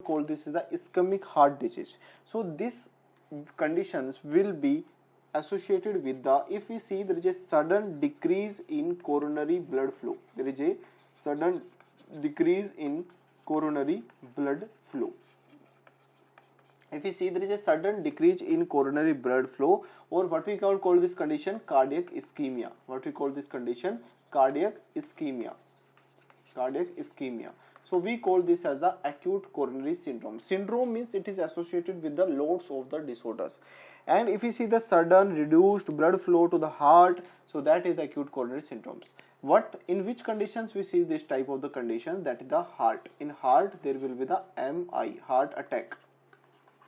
call this is the ischemic heart disease. So these conditions will be associated with the, if we see there is a sudden decrease in coronary blood flow, there is a sudden decrease in coronary blood flow. If you see there is a sudden decrease in coronary blood flow, or what we call this condition cardiac ischemia. What we call this condition cardiac ischemia. Cardiac ischemia. So we call this as the acute coronary syndrome. Syndrome means it is associated with the loads of the disorders. And if you see the sudden reduced blood flow to the heart, so that is the acute coronary syndromes. What, in which conditions we see this type of the condition? That is the heart. In heart there will be the MI, heart attack.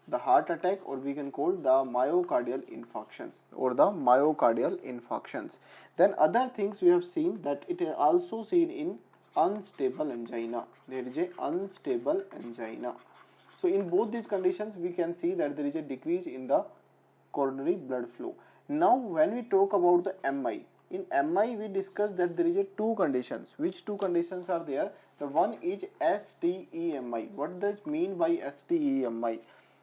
The heart attack, or we can call the myocardial infarctions, or the myocardial infarctions. Then other things we have seen that it is also seen in unstable angina. There is a unstable angina. So in both these conditions we can see that there is a decrease in the coronary blood flow. Now when we talk about the MI, in MI we discussed that there is a two conditions. Which two conditions are there? The one is STEMI. What does mean by STEMI?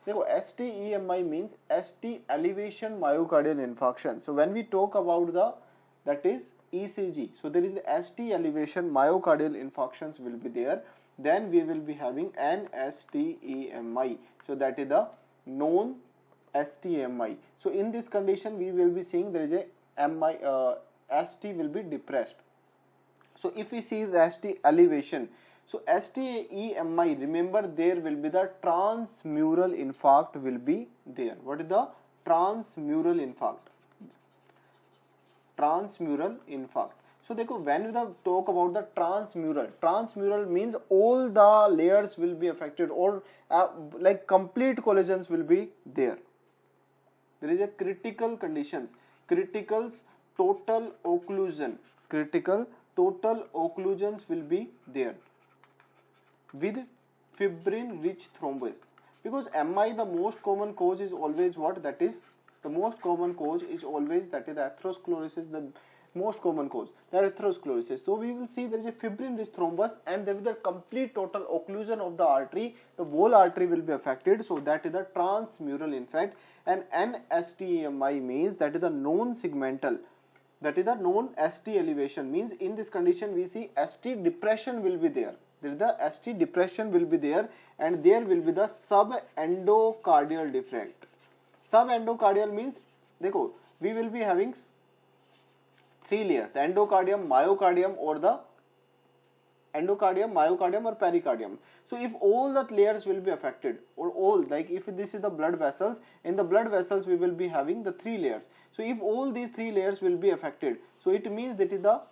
STEMI means ST elevation myocardial infarction. So when we talk about the, that is ECG, so there is the ST elevation myocardial infarctions will be there. Then we will be having an STEMI. So that is the known STMI. So in this condition we will be seeing there is a MI, ST will be depressed. So if we see the ST elevation, so STEMI, remember there will be the transmural infarct will be there. What is the transmural infarct? Transmural infarct. So देखो, when we talk about the transmural means all the layers will be affected, or like complete collagens will be there. There is a critical conditions, critical total occlusion, critical total occlusions will be there with fibrin rich thrombus. Because MI, the most common cause is always what? That is, the most common cause is always that is the atherosclerosis, the most common cause, that is atherosclerosis. So we will see there is a fibrin rich thrombus, and there is the complete total occlusion of the artery, the whole artery will be affected. So that is the transmural infarct. And NSTMI means that is the known segmental, that is the known ST elevation, means in this condition we see ST depression will be there. There is the ST depression will be there, and there will be the subendocardial defect. Subendocardial means, देखो, we will be having three layers: the endocardium, myocardium, or the endocardium, myocardium, or pericardium. So if all the layers will be affected, or all, like if this is the blood vessels, in the blood vessels we will be having the three layers. So if all these three layers will be affected, so it means that is the,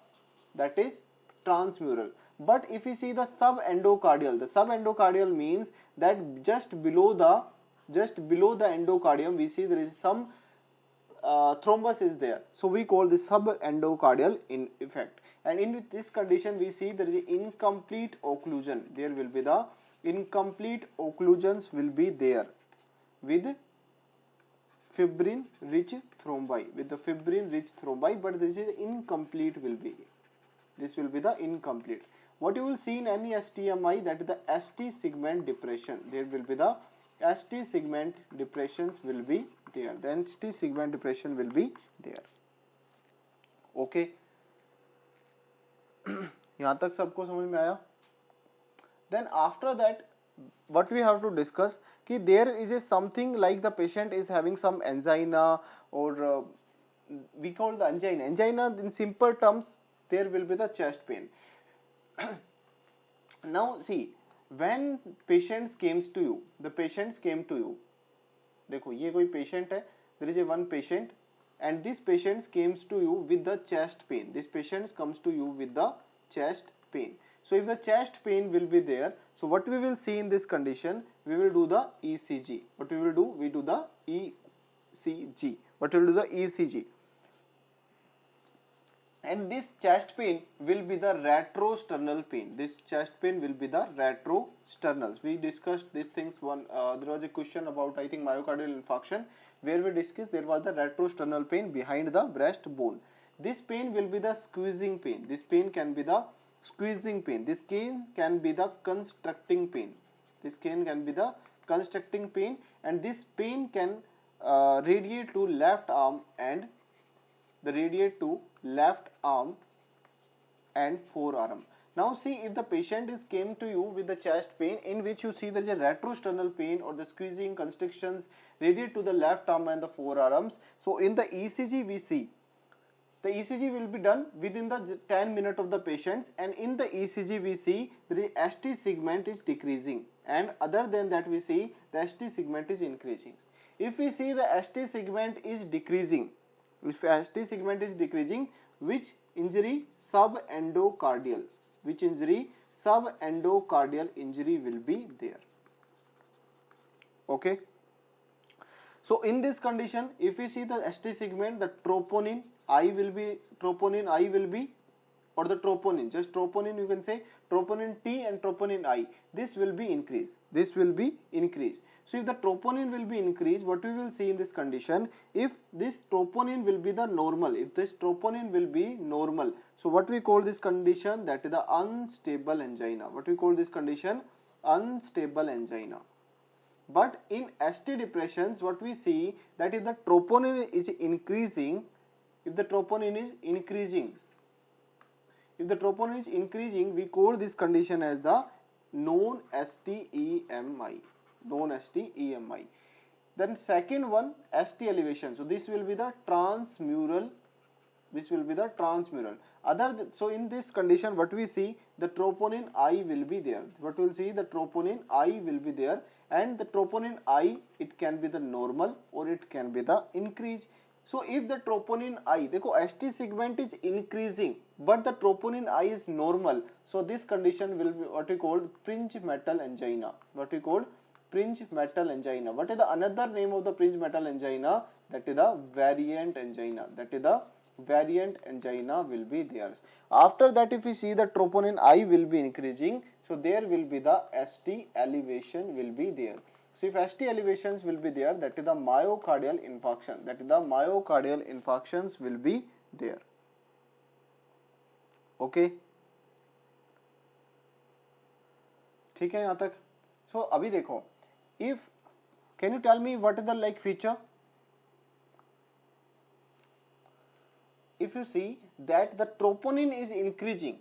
that is transmural. But if you see the subendocardial means that just below the endocardium we see there is some thrombus is there. So we call this subendocardial in effect. And in this condition we see there is incomplete occlusion. There will be the incomplete occlusions will be there with fibrin rich thrombi, but this is incomplete will be. This will be the incomplete. What you will see in any STMI, that is the ST segment depression. There will be the ST segment depressions will be there. The ST segment depression will be there. Okay. यहाँ तक सबको समझ में आया? Then after that, what we have to discuss कि there is a something like the patient is having some angina, or we call the angina. Angina in simple terms, there will be the chest pain. Now see, when patients came to you, देखो ये कोई patient है, there is a one patient, and this patient comes to you with the chest pain. This patient comes to you with the chest pain. So if the chest pain will be there, so what we will see in this condition, we will do the ECG. What we will do? We do the ECG. What we will do? The ECG. And this chest pain will be the retrosternal pain. This chest pain will be the retrosternals. We discussed these things. There was a question about, I think, myocardial infarction, where we discussed there was the retrosternal pain behind the breastbone. This pain will be the squeezing pain. This pain can be the squeezing pain. This pain can be the constricting pain. This can be the constricting pain, and this pain can radiate to left arm and forearm. Now see, if the patient is came to you with the chest pain in which you see there is a retrosternal pain or the squeezing constrictions radiate to the left arm and the forearms. So in the ECG we see the ECG will be done within the 10 minutes of the patients, and in the ECG we see the ST segment is decreasing, and other than that we see the ST segment is increasing. If we see the ST segment is decreasing, which injury? Subendocardial. Which injury? Subendocardial injury will be there. Okay. So in this condition, if we see the ST segment, the troponin I will be, or the troponin, just troponin you can say, troponin T and troponin I, this will be increased. So if the troponin will be increased, what we will see in this condition, if this troponin will be the normal, so what we call this condition, that is the unstable angina. Unstable angina. But in ST depressions, what we see, that if the troponin is increasing, we call this condition as the non-STEMI. Then second one, ST elevation. So this will be the transmural. So in this condition, what we see, the troponin I will be there. And the troponin I, it can be the normal or it can be the increase. So if the troponin I, देखो ST segment is increasing but the troponin I is normal, so this condition will be what we call Prinzmetal angina. What is the another name of the Prinzmetal angina? That is the variant angina will be there. After that, if we see the troponin I will be increasing, so there will be the ST elevation will be there. So if ST elevations will be there, that is the myocardial infarctions will be there. Okay, ठीक है यहाँ तक. So अभी देखो, if can you tell me what is the like feature? If you see that the troponin is increasing,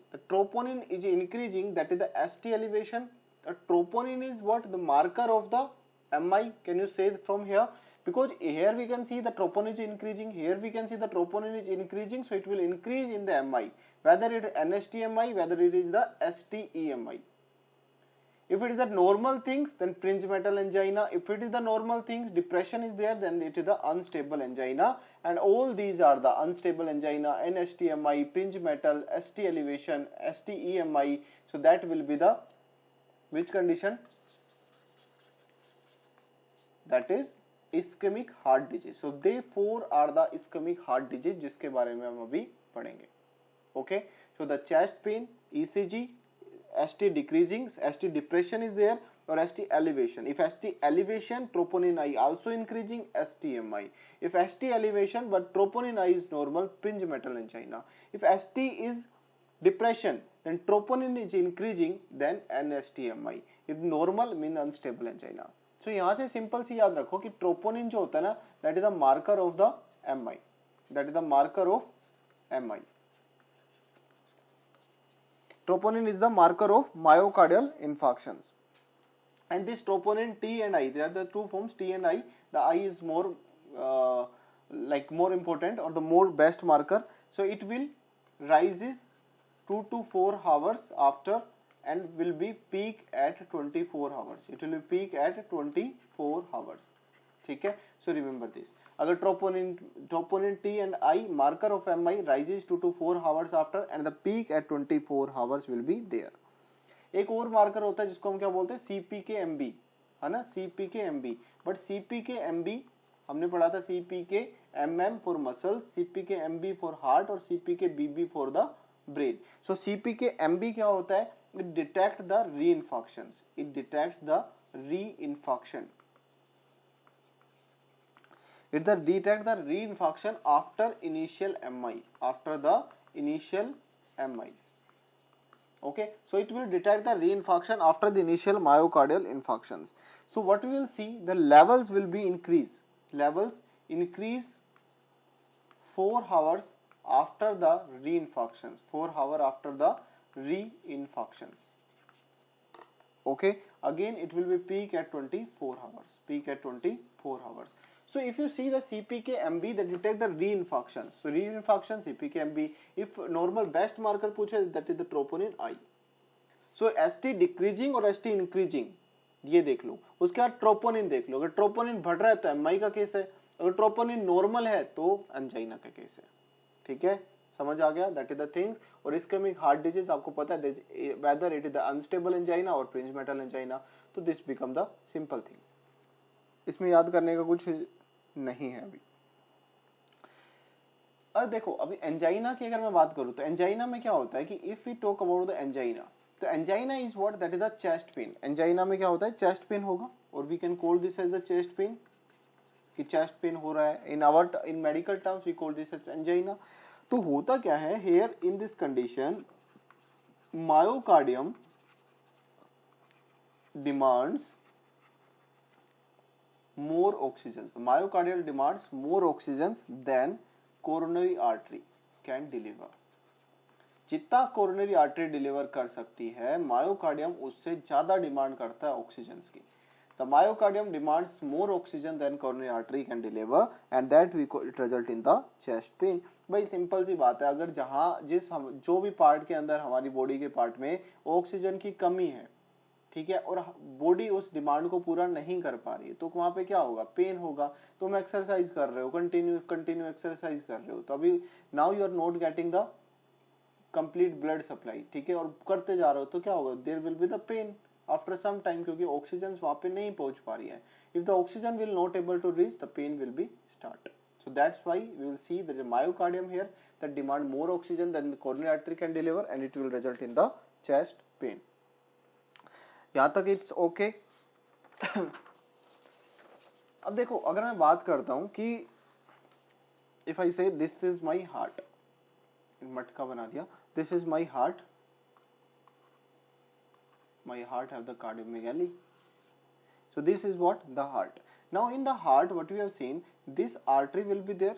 that is the ST elevation. The troponin is what? The marker of the MI. Can you say from here? Because here we can see the troponin is increasing, here we can see the troponin is increasing, so it will increase in the MI, whether it is NSTMI, whether it is the STEMI. If it is the normal things, then Prinzmetal angina. If it is the normal things, depression is there, then it is the unstable angina. And all these are the unstable angina, NSTMI, Prinzmetal, ST elevation, STEMI. So that will be the which condition? That is ischemic heart disease. So they four are the ischemic heart disease जिसके बारे में हम अभी पढ़ेंगे. Okay. So the chest pain, ECG, ST decreasing, ST depression is there, or ST elevation. If ST elevation, troponin I also increasing, STMI. If ST elevation but troponin I is normal, Prinzmetal angina. If ST is depression, then troponin is increasing, then NSTMI. If normal, mean unstable angina. So यहाँ से simple सी याद रखो कि troponin जो होता है ना, that is the marker of the MI. Troponin is the marker of myocardial infarctions. And this troponin T and I, they are the two forms, T and I. The I is more more important, or the more best marker. So it will rises 2 to 4 hours after and will be peak at 24 hours. It will be peak at 24 hours. ठीक है? So remember this. अगर troponin T and I, marker of MI, rises 2 to 4 hours after and the peak at 24 hours will be there. एक और marker होता है जिसको हम क्या बोलते हैं, CPK-MB, है ना, CPK-MB. बट CPK-MB हमने पढ़ा था CPK-MM for muscles, CPK-MB for heart और CPK-BB for the brain. So CPK-MB क्या होता है? It detects the reinfarctions. It detects the reinfarction after initial MI. Okay, so it will detect the reinfarction after the initial myocardial infarctions. So what we will see, the levels will be increase 4 hours after the reinfarctions, 4 hours after the reinfarctions. Okay, again it will be peak at 24 hours, peak at 24 hours. So if you see the CPK-MB that detect the reinfarctions, so reinfarction CPK-MB, if normal best marker पूछे that is the troponin I. So ST decreasing और ST increasing ये देख लो, उसके बाद troponin देख लो, अगर troponin बढ़ रहा है तो MI का केस है, अगर ट्रोपोनिन नॉर्मल है तो एंजाइना का केस है. ठीक है, समझ आ गया, दैट इज द थिंग. और इसके में हार्ट डिजीज आपको पता है whether it is the unstable angina और फ्रिंज मेटल एंजाइना, तो this become the simple thing. इसमें याद करने का कुछ नहीं है अभी. अब देखो, अभी एंजाइना की अगर मैं बात करूं तो एंजाइना में क्या होता है कि if we talk about the angina, तो angina is what, that is the chest pain. Angina में क्या होता है, चेस्ट पेन होगा, और we can call this as the chest pain, कि चेस्ट पेन हो रहा है. In medical terms we call this as angina. तो होता क्या है here in this condition, myocardium demands more oxygen. The myocardial demands more oxygen than coronary artery can deliver. जितना coronary artery deliver कर सकती है, मायोकार्डियम उससे ज्यादा डिमांड करता है ऑक्सीजन की. The myocardium demands more oxygen than coronary artery can deliver, and that we it result in the chest pain. भाई सिंपल सी बात है, अगर जहां जो भी पार्ट के अंदर हमारी बॉडी के पार्ट में ऑक्सीजन की कमी है, ठीक है, और बॉडी उस डिमांड को पूरा नहीं कर पा रही है, तो वहां पे क्या होगा, पेन होगा. तुम एक्सरसाइज कर रहे हो, कंटिन्यू एक्सरसाइज कर रहे हो, तो अभी now you are not getting the complete blood supply, ठीक है, और करते जा रहे हो तो क्या होगा, there will be the pain after some time, क्योंकि ऑक्सीजन वहां पे नहीं पहुंच पा रही है. If the oxygen will not able to reach, the pain will be start. So that's why we will see there is a myocardium here that demand more oxygen than the coronary artery can deliver, and it will result in the chest pain. यहां तक it's okay. अब देखो, अगर मैं बात करता हूं कि इफ आई से दिस इज माई हार्ट, मटका बना दिया, this is my heart have the cardiomegaly. So this is what the heart. Now in the heart, what we have seen, this artery will be there.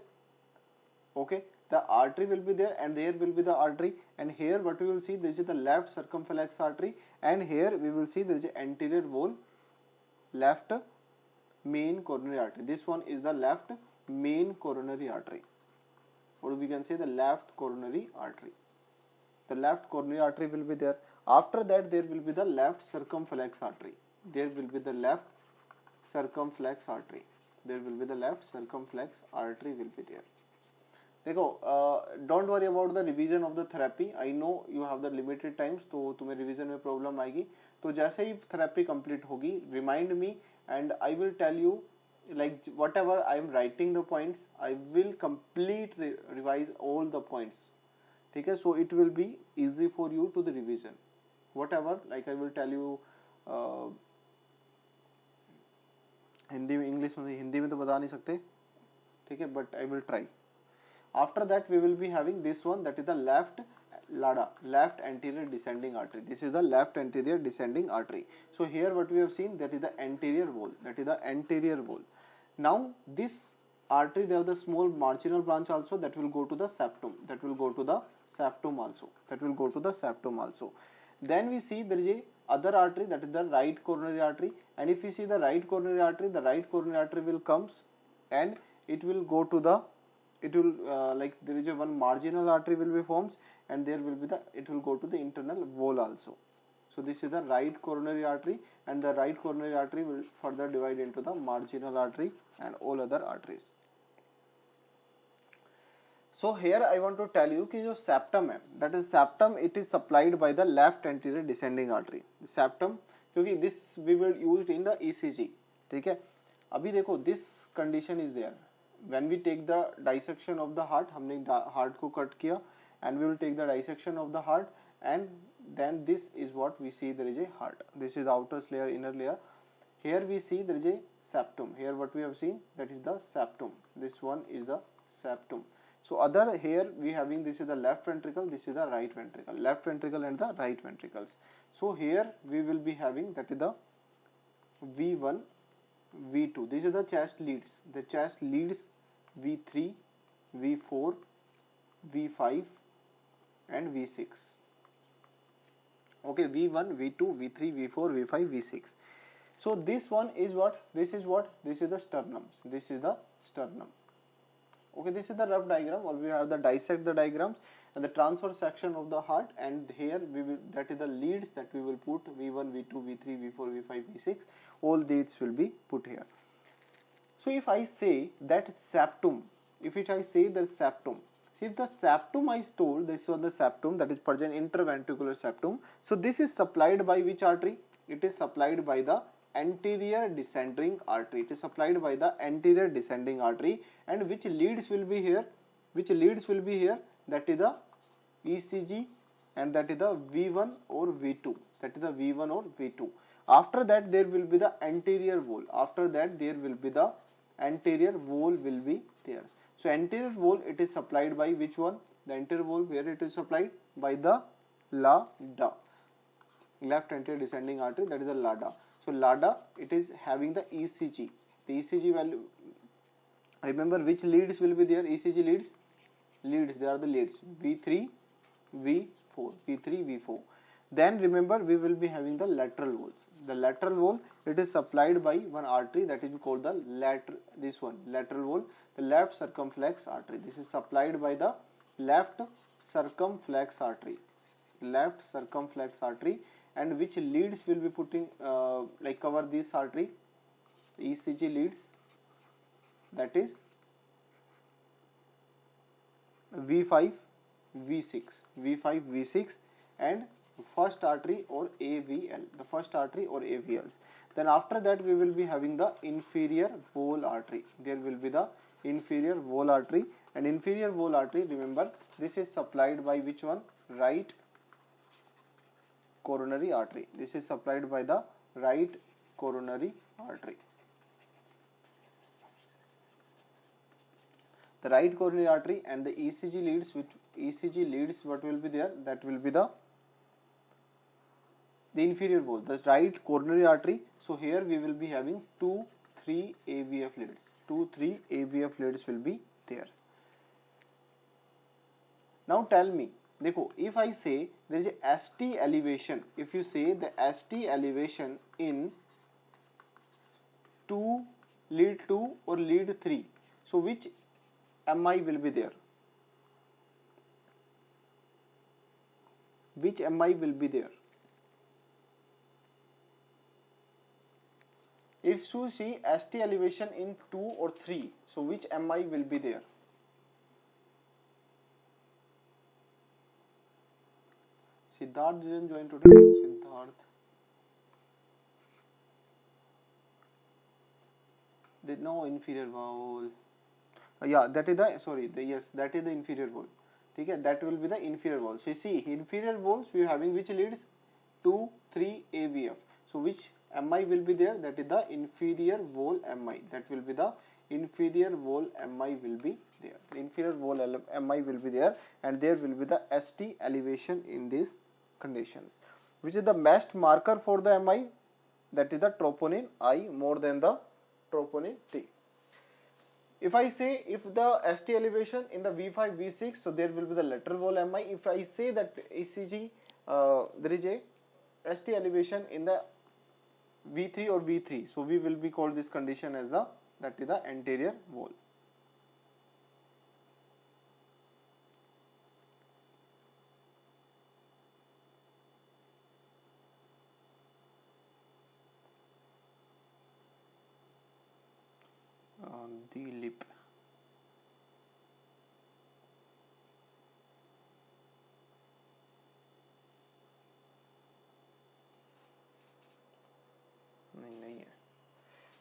Okay, the artery will be there, and there will be the artery, and here what we will see, this is the left circumflex artery, and here we will see there is an anterior wall, left main coronary artery. This one is the left main coronary artery, or we can say the left coronary artery. The left coronary artery will be there. After that, there will be the left circumflex artery. There will be the left circumflex artery. There will be the left circumflex artery will be there. देखो, don't worry about the revision of the therapy. I know you have the limited times, तो तुम्हें revision में problem आएगी. तो जैसे ही therapy complete होगी, remind me and I will tell you, like whatever I am writing the points, I will complete revise all the points. ठीक है, so it will be easy for you to the revision. Whatever, like I will tell you, Hindi में, English में, हिंदी में तो बता नहीं सकते, ठीक है, but I will try. After that we will be having this one, that is the left LADA, left anterior descending artery. This is the left anterior descending artery. So here what we have seen, that is the anterior wall, that is the anterior wall. Now this artery, they have the small marginal branch also, that will go to the septum, that will go to the septum also, that will go to the septum also. Then we see there is a other artery, that is the right coronary artery, and if we see the right coronary artery, the right coronary artery will comes and it will go to the, it will like there is a one marginal artery will be forms, and there will be the, it will go to the internal wall also. So this is the right coronary artery, and the right coronary artery will further divide into the marginal artery and all other arteries. So here I want to tell you कि जो septum है, that is septum, it is supplied by the left anterior descending artery. Septum, क्योंकि this we will used in the ECG, ठीक है. अभी देखो, this condition is there when we take the dissection of the heart. हमने heart को cut किया, and we will take the dissection of the heart, and then this is what we see, there is a heart. This is the outer layer, inner layer. Here we see there is a septum. Here what we have seen, that is the septum. This one is the septum. So other here we having, this is the left ventricle, this is the right ventricle, left ventricle and the right ventricles. So here we will be having, that is the V1, V2. These are the chest leads. The chest leads V3, V4, V5 and V6. Okay, V1, V2, V3, V4, V5, V6. So this one is what? This is what? This is the sternum. This is the sternum. Okay, this is the rough diagram, or we have the dissect the diagrams and the transverse section of the heart, and here we will, that is the leads that we will put V1, V2, V3, V4, V5, V6. All these will be put here. So if I say that septum, I say the septum, see if the septum I told, this was the septum, that is present interventricular septum. So this is supplied by which artery? It is supplied by the anterior descending artery. It is supplied by the anterior descending artery, and which leads will be here? Which leads will be here? That is the ECG, and that is the V1 or V2. That is the V1 or V2. After that there will be the anterior wall. After that there will be the anterior wall will be there. So anterior wall, it is supplied by which one? The anterior wall, where it is supplied? By the LADA, left anterior descending artery, that is the LADA. So LADA, it is having the ECG. The ECG value, remember which leads will be there? ECG leads, they are the leads V3, V4, V3, V4. Then remember we will be having the lateral walls. The lateral wall, it is supplied by one artery, that is called the lateral wall, the left circumflex artery. This is supplied by the left circumflex artery, and which leads will be putting like cover this artery? ECG leads, that is V5, V6, and first artery or AVL, the first artery or AVLs. Then after that we will be having the inferior wall artery. There will be the inferior wall artery, and inferior wall artery, remember this is supplied by which one? Right coronary artery. This is supplied by the right coronary artery. The right coronary artery and the ECG leads, what will be there? That will be the inferior wall, the right coronary artery. So here we will be having 2-3 AVF leads. 2-3 AVF leads will be there. Now tell me, देखो, if I say there is a ST elevation, if you say the ST elevation in lead 2 or lead 3, so which MI will be there? Which MI will be there? If you see ST elevation in 2 or 3, so which MI will be there? Siddharth didn't join today. Siddharth. Did no inferior wall. Yeah, that is the yes, that is the inferior wall. Okay, that will be the inferior wall. So you see, inferior walls we are having which leads? 2, 3 AVF. So which MI will be there? That is the inferior wall MI. That will be the inferior wall MI will be there. The inferior wall MI will be there, and there will be the ST elevation in these conditions. Which is the best marker for the MI? That is the troponin I more than the troponin T. If I say if the ST elevation in the V5, V6, so there will be the lateral wall MI. If I say that ECG, there is a ST elevation in the V3 or V3, so we will be called this condition as that is the anterior wall. The lip. नहीं है,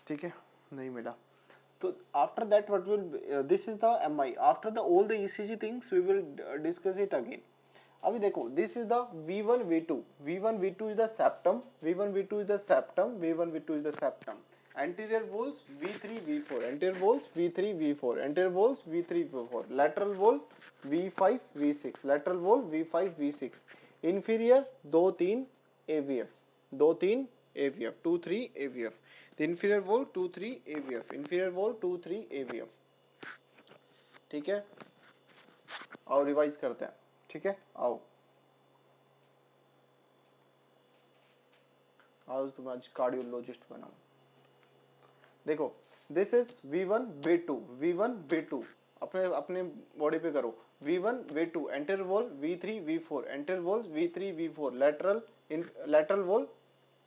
ठीक है, नहीं मिला. So after that what will be, this is the MI. After the all the ECG things we will discuss it again. अभी देखो, this is the V1 V2. V1 V2 is the septum. V1 V2 is the septum. V1 V2 is the septum. Anterior walls V3 V4, anterior walls V3 V4, anterior walls V3 V4, lateral wall V5 V6, lateral wall V5 V6, inferior 2 3 AVF, 2 3 AVF, 2 3 AVF, the inferior wall 2 3 AVF, inferior wall 2 3 AVF. ठीक है, आओ revise करते हैं. ठीक है, आओ आज तुम आज कार्डियोलॉजिस्ट बनाओ. देखो this is V1 V2, V1 V2 अपने अपने बॉडी पे करो. V1 V2 enter wall V3 V4, enter wall V3 V4, lateral wall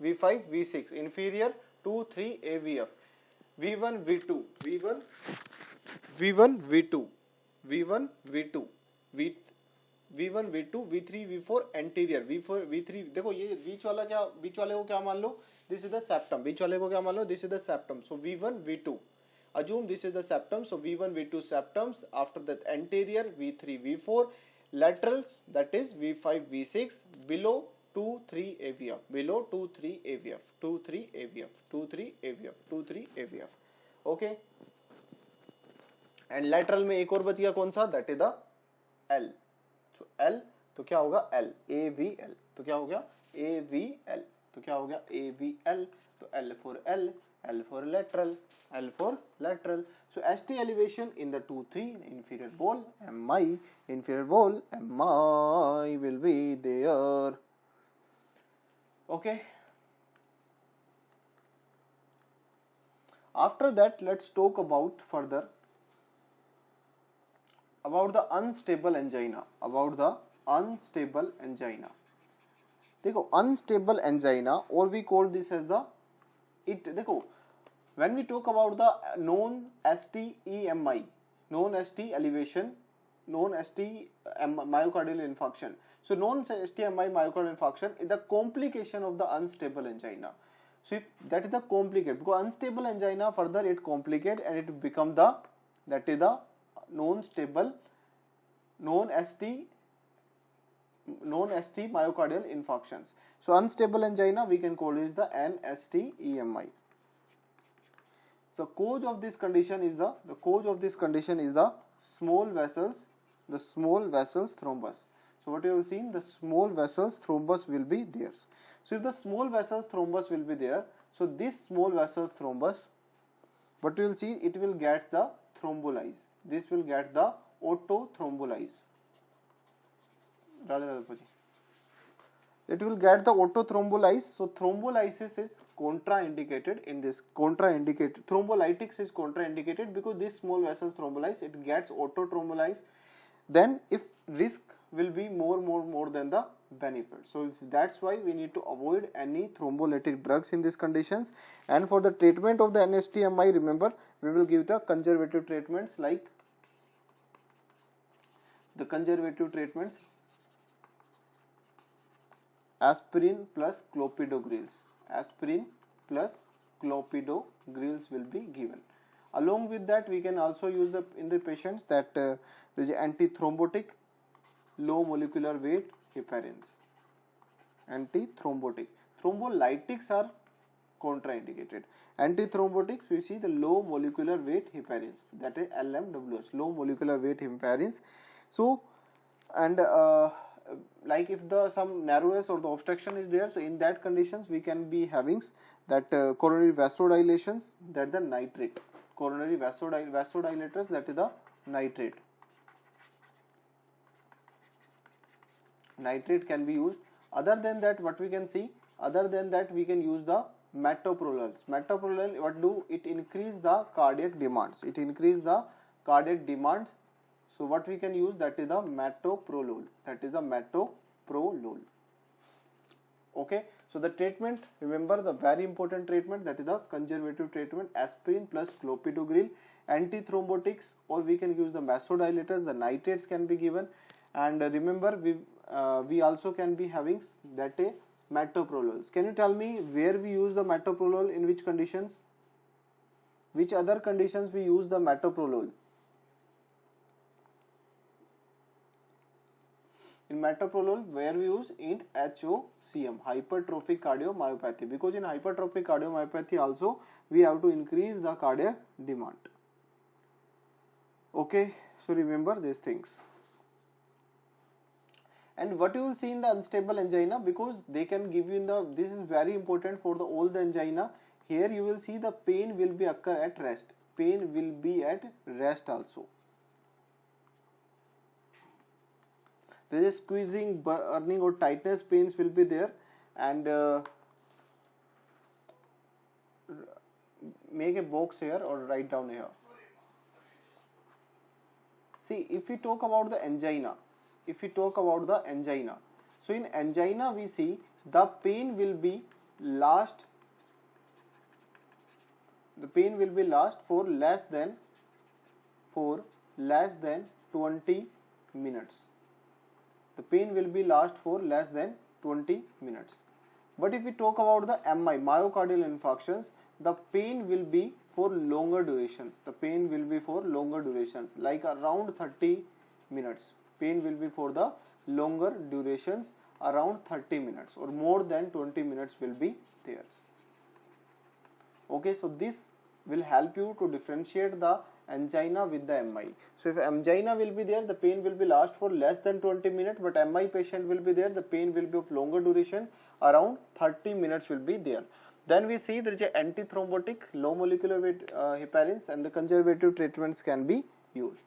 V5 V6, inferior 2 3 AVF, V1 V2 V1 V1 V2 V1 V2 V1 V2 V3 V4 anterior V4 V3. देखो ये बीच वाला क्या, बीच वाले को क्या मान लो, दिस इज द सेप्टम. बीच वाले को क्या मान लो, this is the septum. So V1 V2 assume this is the septum. So V1 V2 septums, after that anterior V3 V4, laterals that is V5 V6, below 2 3 AVF, below 2 3 AVF, 2 3 AVF, 2 3 AVF, 2 3 AVF. okay, and lateral में एक और बच गया कौन सा, that is the L. so L तो क्या होगा L, AVL. तो क्या हो गया AVL. तो क्या हो गया AVL. तो L for L, L for lateral, L for lateral. So ST elevation in the 2 3 inferior wall MI, inferior wall MI will be there. Okay. After that, let's talk about further about the unstable angina. About the unstable angina. देखो unstable angina, or we call this as the it. देखो when we talk about the known STEMI, known ST elevation, known ST myocardial infarction. So known STMI myocardial infarction is the complication of the unstable angina. So if that is the complicated, because unstable angina further it complicate and it become the, that is the known stable, known ST myocardial infarctions. So unstable angina we can call it the NSTEMI. The cause of this condition is the small vessels, the small vessels thrombus. So what you will see, the small vessels thrombus will be there. So if the small vessels thrombus will be there, so this small vessels thrombus, what you will see, it will get the thrombolize. This will get the autothrombolize. It will get the autothrombolize. So thrombolysis is contraindicated in this. Contraindicated. Thrombolytics is contraindicated because this small vessels thrombolize, it gets autothrombolize. Then if risk will be more than the benefit. So that's why we need to avoid any thrombolytic drugs in these conditions. And for the treatment of the NSTMI, remember we will give the conservative treatments like aspirin plus clopidogrels. Aspirin plus clopidogrels will be given. Along with that, we can also use in the patients that there is antithrombotic, low molecular weight heparins. Antithrombotic. Thrombolytics are contraindicated. Antithrombotics, we see the low molecular weight heparins, that is LMWH, low molecular weight heparins. So, and like if the some narrowness or the obstruction is there, so in that conditions we can be having that coronary vasodilations, that the nitrate, coronary vasodilators, that is the nitrate. Nitrate can be used. Other than that, what we can see, other than that we can use the metoprolol. Metoprolol, what do it, increase the cardiac demands, it increase the cardiac demands. So what we can use, that is the metoprolol, that is the metoprolol. Okay, so the treatment, remember the very important treatment, that is the conservative treatment, aspirin plus clopidogrel. Antithrombotics, or we can use the vasodilators, the nitrates can be given. And remember we also can be having that a metoprolol. Can you tell me where we use the metoprolol, in which conditions, which other conditions we use the metoprolol? In metoprolol, where we use in HOCM, hypertrophic cardiomyopathy, because in hypertrophic cardiomyopathy also we have to increase the cardiac demand. Okay, so remember these things. And what you will see in the unstable angina, because they can give you in the, this is very important for the all the angina. Here you will see the pain will be occur at rest. Pain will be at rest also. There is squeezing, burning or tightness pains will be there, and make a box here or write down here. See, if we talk about the angina, so in angina we see the pain will be last for less than 20 minutes. The pain will be last for less than 20 minutes. But if we talk about the MI, myocardial infarctions, the pain will be for longer durations. Like around 30 minutes. Pain will be for the longer durations, around 30 minutes, or more than 20 minutes will be there. Okay, so this will help you to differentiate the angina with the MI. So if angina will be there, the pain will be last for less than 20 minutes, but MI patient will be there, the pain will be of longer duration, around 30 minutes will be there. Then we see there is a antithrombotic, low molecular weight heparins, and the conservative treatments can be used.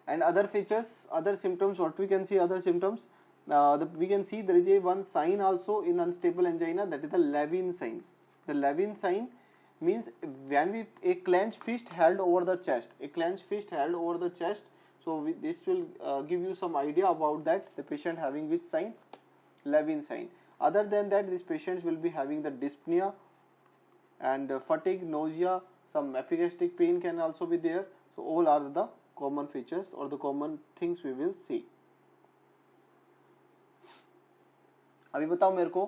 And other features, other symptoms, what we can see, other symptoms, we can see there is a one sign also in unstable angina, that is the Levin signs. The Levin sign means when a clenched fist held over the chest, so this will give you some idea about that, the patient having which sign, Levin sign. Other than that, these patients will be having the dyspnea and fatigue, nausea, some epigastric pain can also be there. So all are the common features or the common things we will see. अभी बताओ मेरे को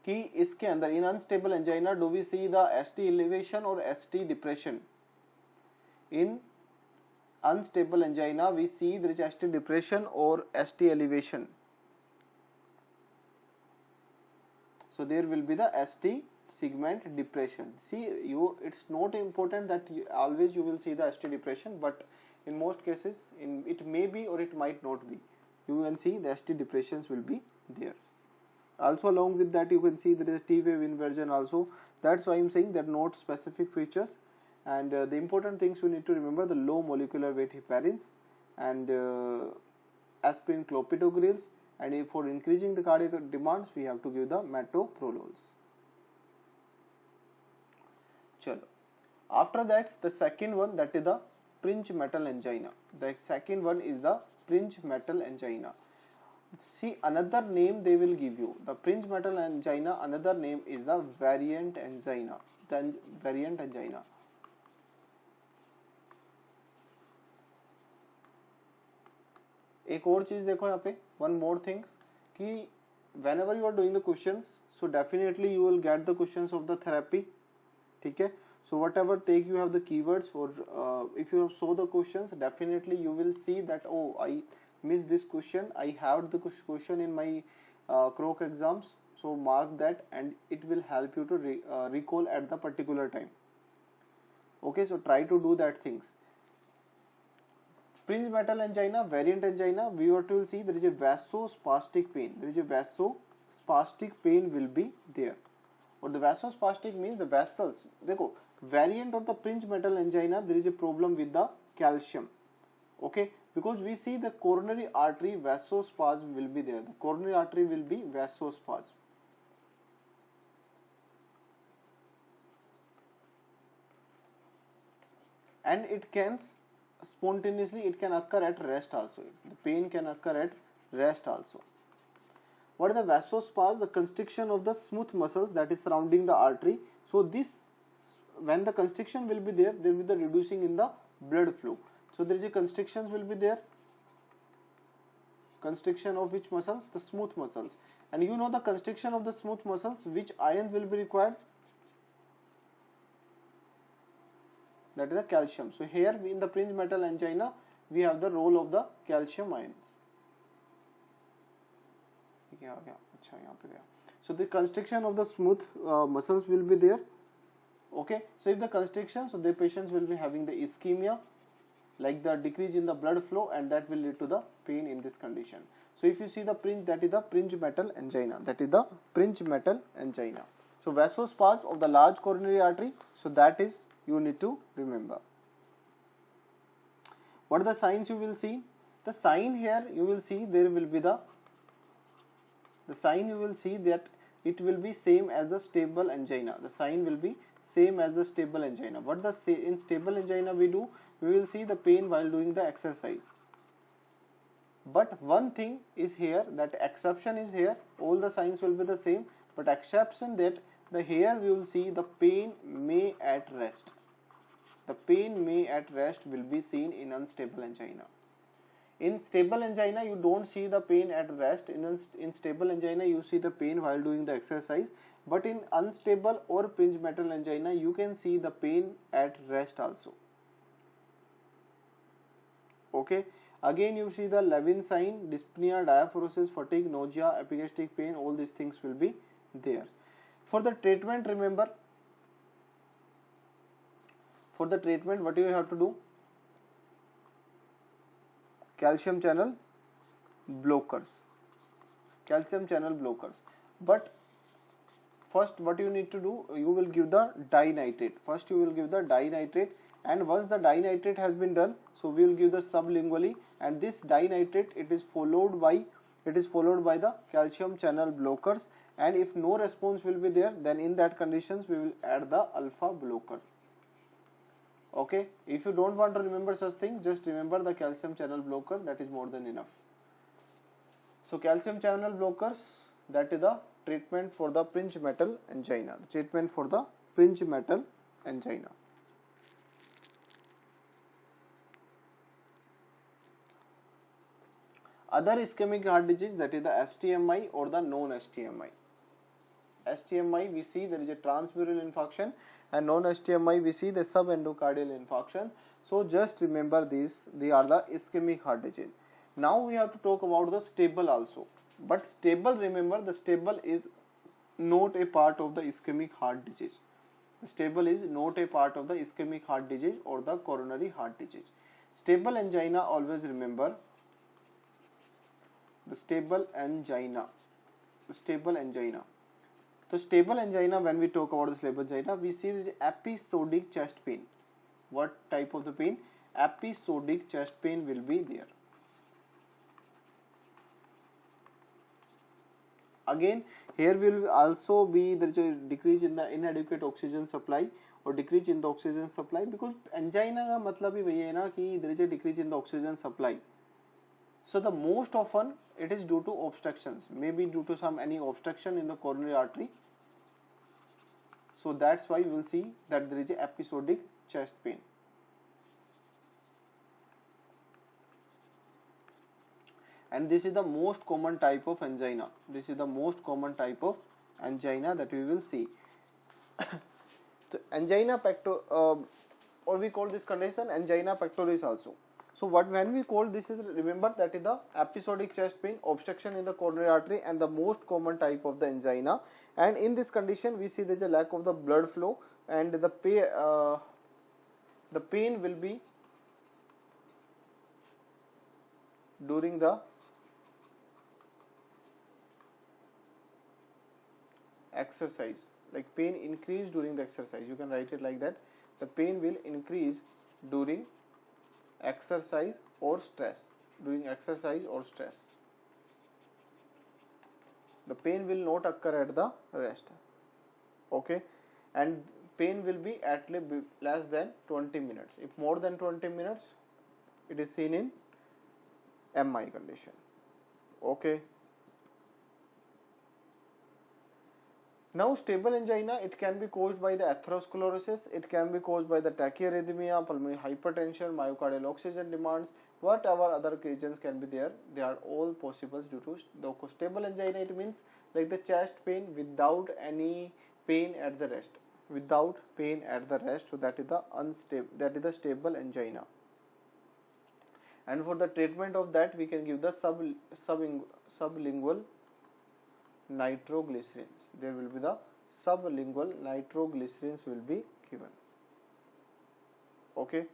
कि इसके अंदर in unstable angina do we see the ST elevation और ST depression? In unstable angina we see there is ST depression or ST elevation. So there will be the ST segment depression. See, it's not important that always you will see the ST depression, but in most cases it may be or it might not be. You can see the ST depressions will be there. Also along with that you can see there is T wave inversion also. That's why I'm saying that not specific features. And the important things you need to remember, the low molecular weight heparins and aspirin clopidogrels, and for increasing the cardiac demands we have to give the metoprolols. Chalo. After that, the second one, that is the Prinzmetal angina. The second one is the Prinzmetal angina. See, another name they will give you. The Prinzmetal angina, another name is the variant angina. The variant angina. एक और चीज देखो यहाँ पे, one more things, कि whenever you are doing the questions, so definitely you will get the questions of the therapy, ठीक है? So whatever take you have the keywords, or if you have saw the questions, definitely you will see that, oh, I missed this question, I have the question in my croak exams, so mark that and it will help you to recall at the particular time. Okay, so try to do that things. Prinzmetal angina, variant angina, we were to see there is a vasospastic pain. There is a vasospastic pain will be there. Or the vasospastic means the vessels. देखो, variant of the Prinzmetal angina, there is a problem with the calcium. Okay, because we see the coronary artery vasospasm will be there. The coronary artery will be vasospasm. And it can spontaneously, it can occur at rest also. The pain can occur at rest also. What is the vasospasm? The constriction of the smooth muscles that is surrounding the artery. So this, when the constriction will be there will be the reducing in the blood flow. So there is a constrictions will be there. Constriction of which muscles? The smooth muscles. And you know the constriction of the smooth muscles, which ions will be required? That is the calcium. So here in the Prinzmetal angina we have the role of the calcium ions. So the constriction of the smooth muscles will be there. Okay, so if the constriction, so the patients will be having the ischemia, like the decrease in the blood flow, and that will lead to the pain in this condition. So if you see the Prinz, that is the Prinzmetal angina. That is the Prinzmetal angina. So vasospasm of the large coronary artery. So that is you need to remember. What are the signs you will see? The sign here you will see there will be the sign you will see that it will be same as the stable angina. The sign will be same as the stable angina. What the in stable angina we do? We will see the pain while doing the exercise. But one thing is here, that exception is here. All the signs will be the same, but exception that the here we will see the pain may at rest. The pain may at rest will be seen in unstable angina. In stable angina, you don't see the pain at rest. In stable angina, you see the pain while doing the exercise. But in unstable or Prinzmetal angina, you can see the pain at rest also. Okay. Again, you see the Levin sign, dyspnea, diaphoresis, fatigue, nausea, epigastric pain. All these things will be there. For the treatment, remember. For the treatment, what do you have to do? Calcium channel blockers. Calcium channel blockers. But first what you need to do, you will give the dinitrate. First you will give the dinitrate, and once the dinitrate has been done, so we will give the sublingually, and this dinitrate it is followed by the calcium channel blockers, and if no response will be there, then in that conditions we will add the alpha blocker. Okay, if you don't want to remember such things, just remember the calcium channel blocker, that is more than enough. So calcium channel blockers, that is the treatment for the Prinzmetal angina. Treatment for the Prinzmetal angina. Other ischemic heart disease, that is the STMI or the non-STMI. STMI we see there is a transmural infarction, and non-STMI we see the subendocardial infarction. So just remember these, they are the ischemic heart disease. Now we have to talk about the stable also. But stable, remember the stable is not a part of the ischemic heart disease. Stable is not a part of the ischemic heart disease or the coronary heart disease. Stable angina, always remember the stable angina. The stable angina. So stable angina, when we talk about the stable angina, we see this episodic chest pain. What type of the pain? Episodic chest pain will be there. Again, here will also be there is a decrease in the inadequate oxygen supply or decrease in the oxygen supply, because angina का मतलब ही वही है ना कि there is a decrease in the oxygen supply. So the most often it is due to obstructions, maybe due to any obstruction in the coronary artery. So that's why you will see that there is a episodic chest pain. And this is the most common type of angina. This is the most common type of angina that we will see. So angina pectoris, or we call this condition angina pectoris also. So when we call this is, remember that is the episodic chest pain, obstruction in the coronary artery, and the most common type of the angina. And in this condition we see there is a lack of the blood flow, and the pain will be during the exercise, like pain increase during the exercise. You can write it like that. The pain will increase during exercise or stress. During exercise or stress, the pain will not occur at the rest. Okay, and pain will be at less than 20 minutes. If more than 20 minutes, it is seen in MI condition. Okay. Now stable angina, it can be caused by the atherosclerosis, it can be caused by the tachyarrhythmia, pulmonary hypertension, myocardial oxygen demands, whatever other reasons can be there, they are all possible due to the stable angina. It means like the chest pain without any pain at the rest, without pain at the rest. So that is the unstable, that is the stable angina. And for the treatment of that, we can give the sublingual nitroglycerins. There will be the sublingual nitroglycerins will be given. Okay.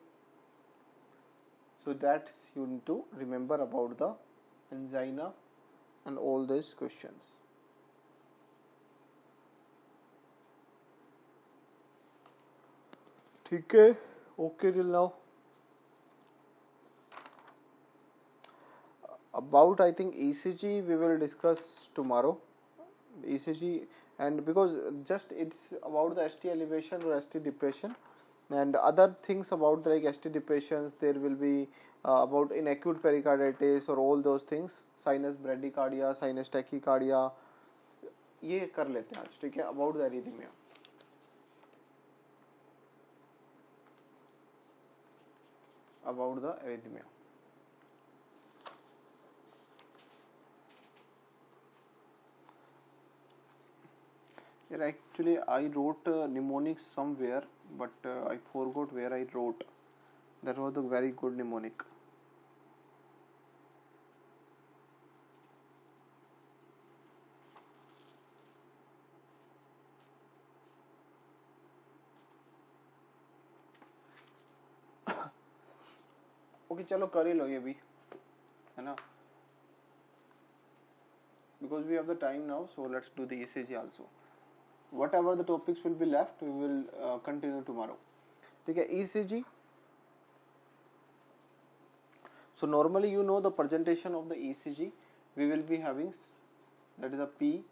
So that you need to remember about the angina and all these questions. Okay, okay till now. About I think ECG we will discuss tomorrow. ECG, and because just it's about the ST elevation or ST depression, and other things about the, like ST depressions there will be about in acute pericarditis or all those things, sinus bradycardia, sinus tachycardia, ये कर लेते हैं आज, ठीक है, about the arrhythmia. About the arrhythmia. Here actually I wrote mnemonic somewhere, but I forgot where I wrote. That was a very good mnemonic. Okay, चलो कर ही लो ये भी, है ना? Because we have the time now, so let's do the ECG also. Whatever the topics will be left, we will continue tomorrow. ठीक है, ECG. So normally you know the presentation of the ECG. We will be having, that is the P,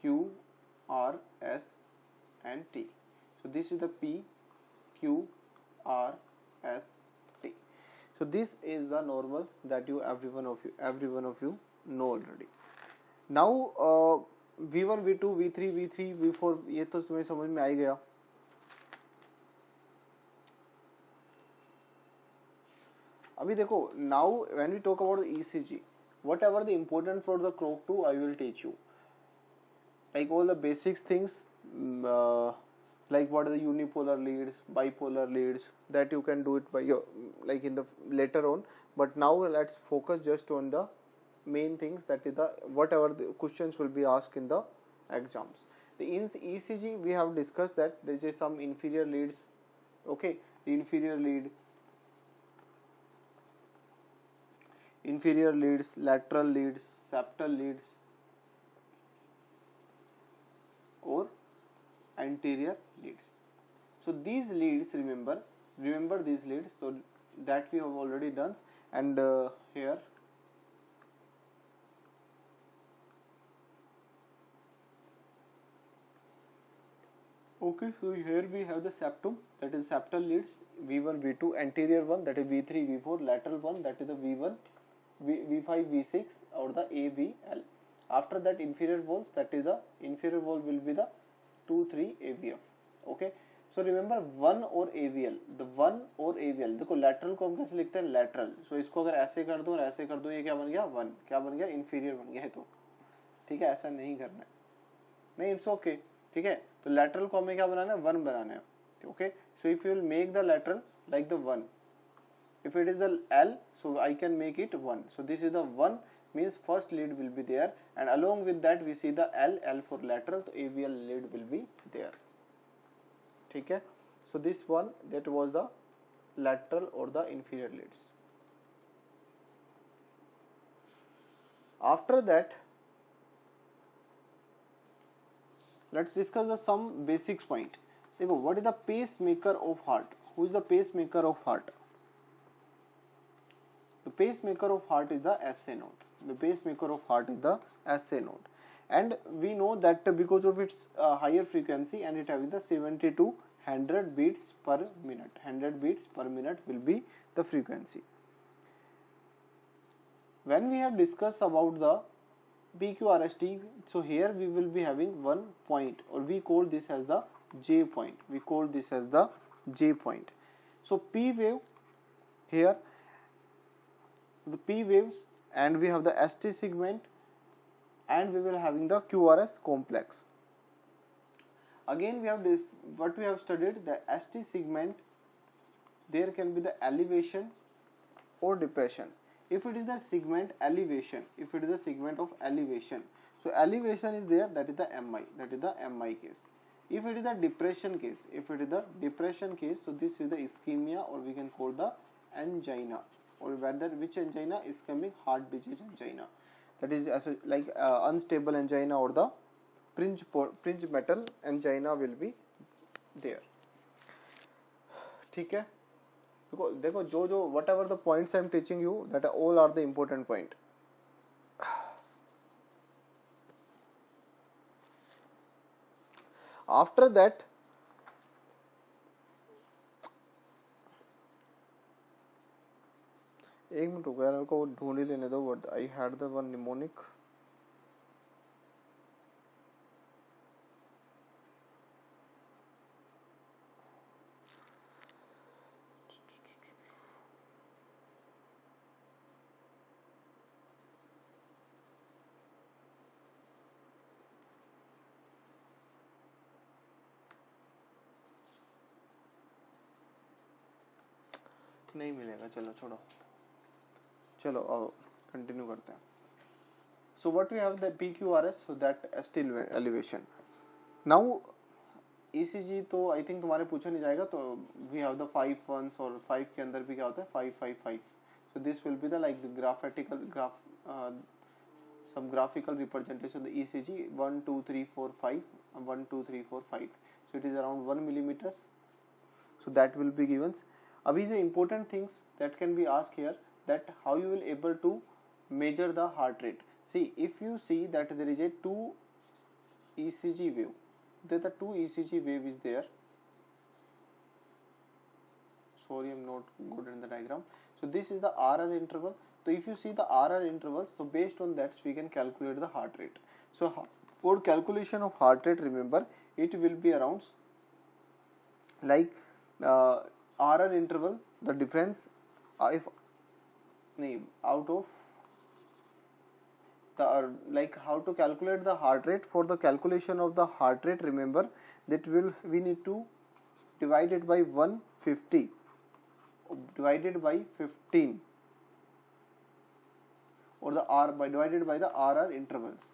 Q, R, S, and T. So this is the P, Q, R, S, T. So this is the normal that you every one of you know already. Now V1, V2, V3, V3, V4 ये तो तुम्हें समझ में आ ही गया. अभी देखो, now when we talk about the ECG, whatever the important for the Croc 2 I will teach you, like all the basics things, like what are the unipolar leads, bipolar leads, that you can do it by your, like in the later on, but now let's focus just on the main things, that is the whatever the questions will be asked in the exams. The ECG we have discussed that there is some inferior leads. Okay, the inferior leads, lateral leads, septal leads, or anterior leads. So these leads, remember these leads, so that we have already done, and here okay, so here we have the septum, that is septal leads, V1, V2, anterior one, that is V3, V4, lateral one, that is the V1, V5, V6, or the AVL. After that inferior valves, that is the inferior valve will be the 2, 3 AVF. Okay, so remember 1 और AVL, the 1 और AVL, देखो lateral को हम कैसे लिखते हैं, lateral, so इसको अगर ऐसे कर दो और ऐसे कर दो, ये क्या बन गया 1, क्या बन गया, inferior बन गया है. तो ठीक है, ऐसा नहीं करना है, नहीं, इट्स ओके, ठीक है. तो lateral को हमें क्या बनाना है, 1 बनाना है. Okay, so if you will make the lateral like the 1, if it is the L, so I can make it 1. So this is the 1, means first lead will be there, and along with that we see the L for lateral, so AVL lead will be there. ठीक है. So this one, that was the lateral or the inferior leads. After that, let's discuss the some basics point. देखो, what is the pacemaker of heart? Who is the pacemaker of heart? The pacemaker of heart is the SA node. The pacemaker of heart is the SA node, and we know that because of its higher frequency, and it having the 70 to 100 beats per minute. 100 beats per minute will be the frequency. When we have discussed about the PQRST, so here we will be having one point, or we call this as the J point. We call this as the J point. So P wave here, the P waves, and we have the ST segment, and we will having the QRS complex. Again we have what we have studied, the ST segment, there can be the elevation or depression. If it is the segment elevation, if it is the segment of elevation, So elevation is there, that is the MI, that is the MI case. If it is the depression case, so this is the ischemia, or we can call the angina, or whether which angina is coming, heart disease angina, that is like unstable angina or the fringe metal angina will be there. ठीक है, देखो जो whatever the points I am teaching you, that all are the important point. After that, एक minute रुको यार, मेरे को ढूंढ ही लेने दो. What I had the one mnemonic. नहीं मिलेगा, चलो छोड़ो, चलो कंटिन्यू करते हैं. So what we have the PQRS, so that still elevation. Now ECG तो आई थिंक तुम्हारे पूछा नहीं जाएगा, तो वी हैव द 5 ones, और 5 के अंदर भी क्या होता है 5 5 5. So this will be the like the some graphical representation of the ECG 1 2 3 4 5 1 2 3 4 5. So it is around 1 millimeters. So that will be given. Abhi the important things that can be asked here, that how you will able to measure the heart rate. See, if you see that there is a 2 ECG wave, there the 2 ECG wave is there. Sorry, I'm not good in the diagram. So this is the RR interval. So if you see the RR intervals, so based on that we can calculate the heart rate. So for calculation of heart rate, remember it will be around like RR interval, the difference if out of the like how to calculate the heart rate. For the calculation of the heart rate, remember that we need to divide it by 150 divided by 15, or the R by divided by the RR intervals.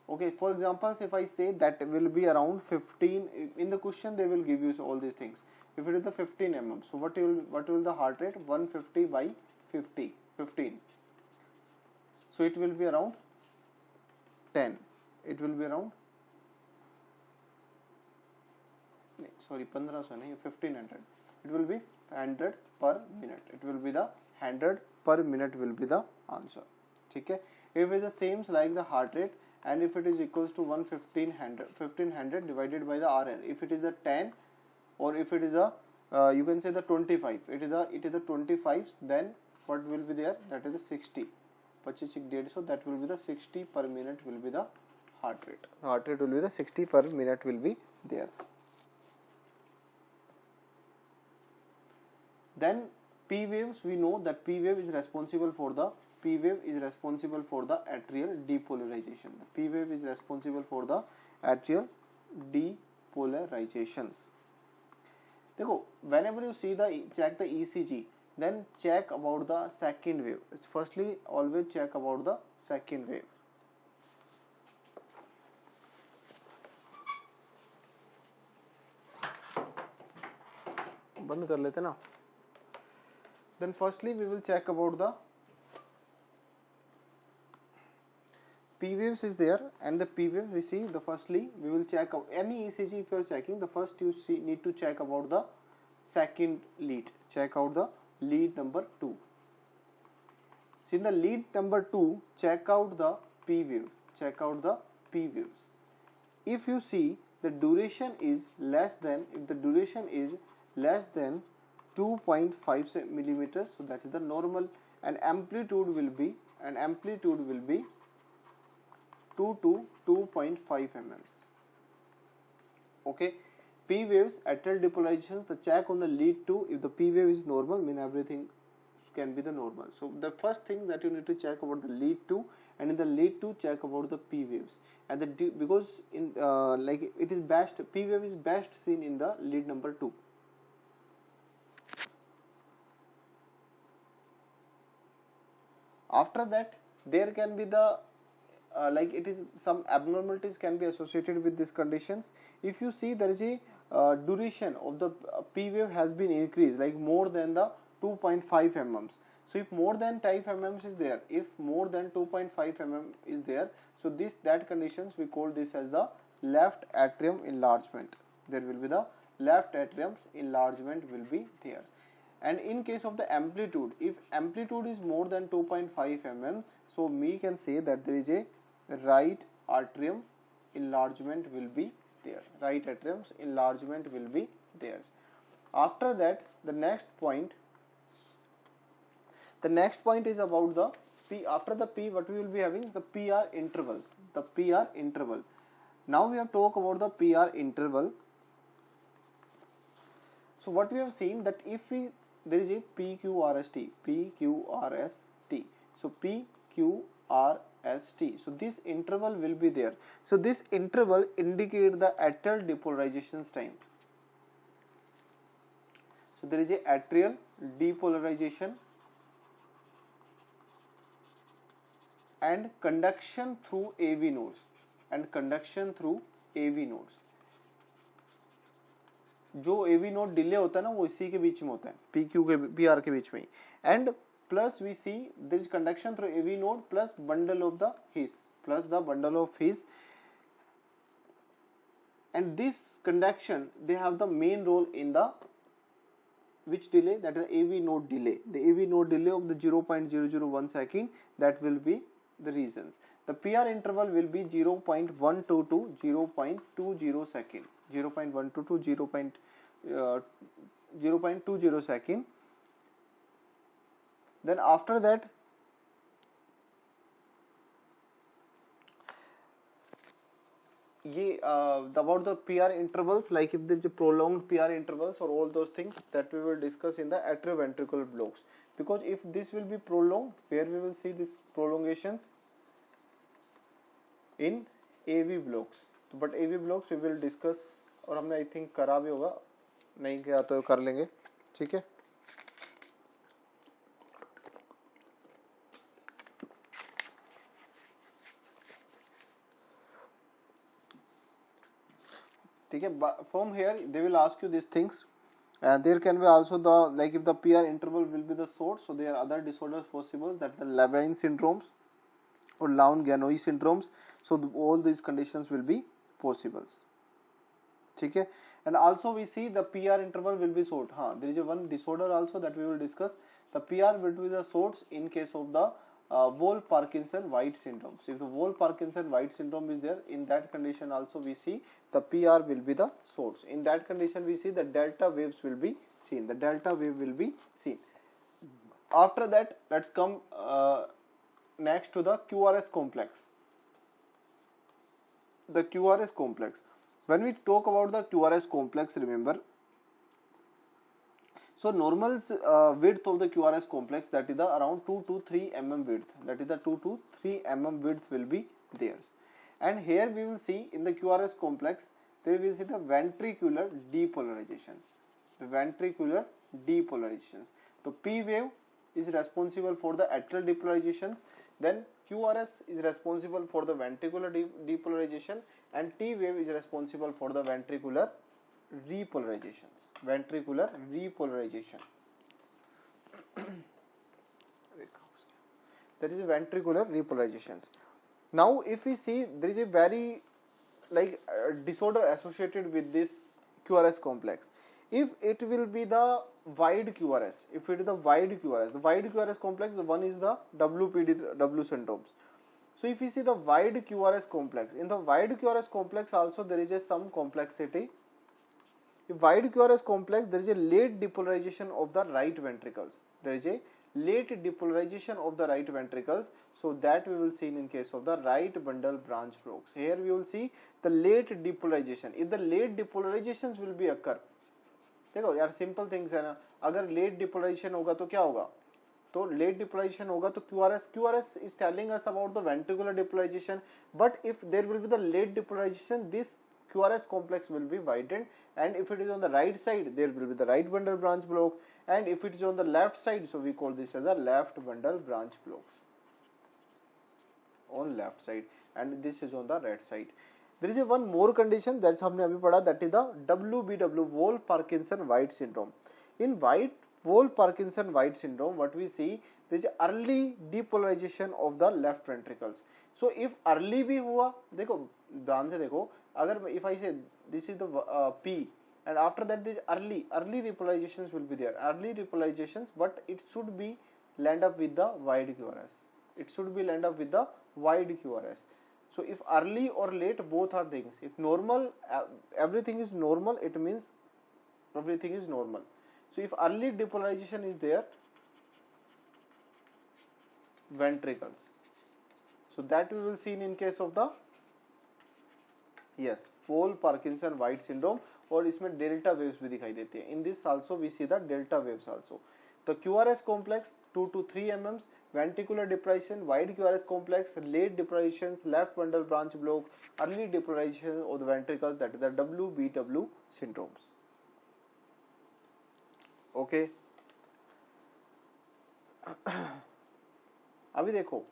Okay, for example, if I say that will be around 15, in the question they will give you all these things. If it is the 15 mm, so what will the heart rate? 150 by 15. So it will be around 10. It will be around, sorry, 1500 nahi, 1500. It will be 100 per minute. It will be the 100 per minute will be the answer. Okay. If it is the same like the heart rate, and if it is equals to 1500 divided by the RR, if it is a 10, or if it is a you can say the 25, it is the 25, then what will be there? That is the 60. 25 so that will be the 60 per minute will be the heart rate. The heart rate will be the 60 per minute will be there. Then P waves, we know that P wave is responsible for the atrial depolarization. The P wave is responsible for the atrial depolarizations. देखो, whenever you see check the ECG, then check about the second wave. Firstly, always check about the second wave. बंद कर लेते ना. Then firstly we will check about the P waves is there, and the P wave we see the firstly we will check out any ECG. If you are checking, the first you need to check about the second lead. Check out the lead number 2. See, in the lead number 2, check out the P wave. Check out the P waves. If you see the duration is less than, if the duration is less than 2.5 millimeters, so that is the normal, and amplitude will be 2 to 2.5 mm. Okay, P waves, atrial depolarization, the check on the lead 2. If the P wave is normal, mean everything can be the normal. So the first thing that you need to check about the lead 2, and in the lead 2 check about the P waves, and because in like it is best, P wave is best seen in the lead number 2. After that there can be the like it is some abnormalities can be associated with these conditions. If you see, there is a duration of the P wave has been increased, like more than the 2.5 mm. So if more than 5 mm is there, if more than 2.5 mm is there, so that conditions we call this as the left atrium enlargement. There will be the left atrium's enlargement will be there. And in case of the amplitude, if amplitude is more than 2.5 mm, so we can say that there is a right atrium enlargement will be there. Right atrium's enlargement will be there. After that, the next point is about the P. After the P, what we will be having is the PR intervals. The PR interval. Now we have talked about the PR interval. So what we have seen that if there is a PQRST. So PQRST. So this interval will be there. So this interval indicate the atrial depolarization time. So there is a atrial depolarization and conduction through AV nodes जो AV node delay होता है ना वो इसी के बीच में होता है, PQ के PR के बीच में ही. And plus we see there is conduction through AV node plus bundle of the His and this conduction they have the main role in the which delay, that is AV node delay. The AV node delay of the 0.001 second, that will be the reasons. The PR interval will be 0.122 to 0.20 seconds. 0.12 to 0.20 second. Then after that, about the PR intervals, like if there is a prolonged PR intervals or all those things that we will discuss in the atrioventricular blocks. Because if this will be prolonged, where we will see these prolongations in AV blocks. But AV blocks we will discuss, और हमने I think करा भी होगा, नहीं किया तो कर लेंगे, ठीक है. From here they will ask you these things, and there can be also the, like if the PR interval will be the source, so there are other disorders possible, that the Levine syndromes or Laun-Gannoy syndromes. So all these conditions will be possible. Okay. And also we see the PR interval will be short. There is a one disorder also that we will discuss. The PR will be the source in case of the Wolff-Parkinson-White syndrome. So if the Wolff-Parkinson-White syndrome is there, in that condition also we see the PR will be the source. In that condition we see the delta waves will be seen. After that, let's come next to the QRS complex. The QRS complex. When we talk about the QRS complex, remember, so normal width of the QRS complex, that is the around 2 to 3 mm width. That is the 2 to 3 mm width will be there. And here we will see in the QRS complex, there we will see the ventricular depolarizations. So P wave is responsible for the atrial depolarizations. Then QRS is responsible for the ventricular depolarization, and T wave is responsible for the ventricular repolarizations. That is ventricular repolarizations. Now if we see, there is a very disorder associated with this QRS complex. If it will be the wide QRS, the wide QRS complex, the one is the WPDW syndromes. So if you see the wide QRS complex, in the wide QRS complex also there is some complexity. In wide QRS complex, there is a late depolarization of the right ventricles. So that we will see in case of the right bundle branch blocks. Here we will see the late depolarization. If the late depolarizations will be occur, देखो यार simple things है ना, अगर late depolarization होगा तो क्या होगा, तो late depolarization होगा तो QRS is telling us about the ventricular depolarization, but if there will be the late depolarization, this QRS complex will be widened, and if it is on the right side, there will be the right bundle branch block, and if it is on the left side, so we call this as a left bundle branch blocks. on left side and this is on the right side. There is a one more condition that's हमने अभी पढ़ा, that is the WBW, Wolff Parkinson White syndrome. In Wolff Parkinson White syndrome, what we see, there is early depolarization of the left ventricles. So if early भी हुआ, देखो ध्यान से देखो, अगर if I say this is the P and after that this early repolarizations will be there, early repolarizations, but it should be land up with the wide QRS. It should be land up with the wide QRS. So if early or late, both are things. If normal, everything is normal, it means everything is normal. So if early depolarization is there, ventricles, so that we will see in case of the, yes, Wolff Parkinson White syndrome, और इसमें delta waves भी दिखाई देती है. In this also we see the delta waves also. The QRS complex 2 to 3 mm, ventricular depolarization, wide QRS complex, late depolarizations, left bundle branch block, early depolarization of the ventricles, that is the WBW syndromes. Okay. अभी देखो,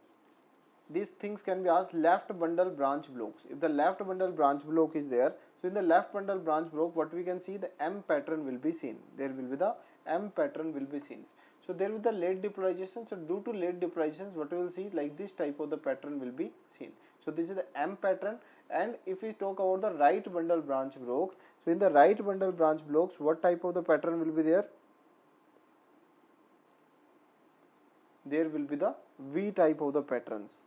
these things can be asked left bundle branch blocks. If the left bundle branch block is there, so in the left bundle branch block, what we can see, the M pattern will be seen. There will be the M pattern will be seen. So there will be the late depolarization. So due to late depolarizations, what we will see, like this type of the pattern will be seen. So this is the M pattern. And if we talk about the right bundle branch block, so in the right bundle branch blocks, what type of the pattern will be there? There will be the V type of the patterns,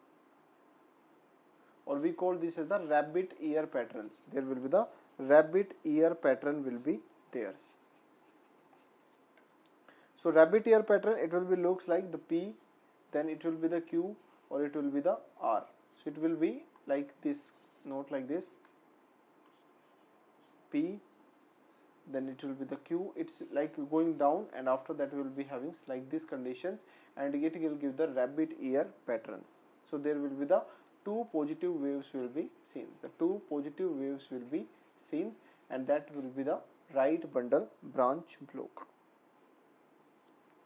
or we call this as the rabbit ear patterns. There will be the rabbit ear pattern will be there. So rabbit ear pattern, it will be looks like the P, then it will be the Q, or it will be the R. So it will be like this, not like this, P, then it will be the Q. It's like going down, and after that we will be having like these conditions, and it will give the rabbit ear patterns. So there will be the two positive waves will be seen. The two positive waves will be seen, and that will be the right bundle branch block.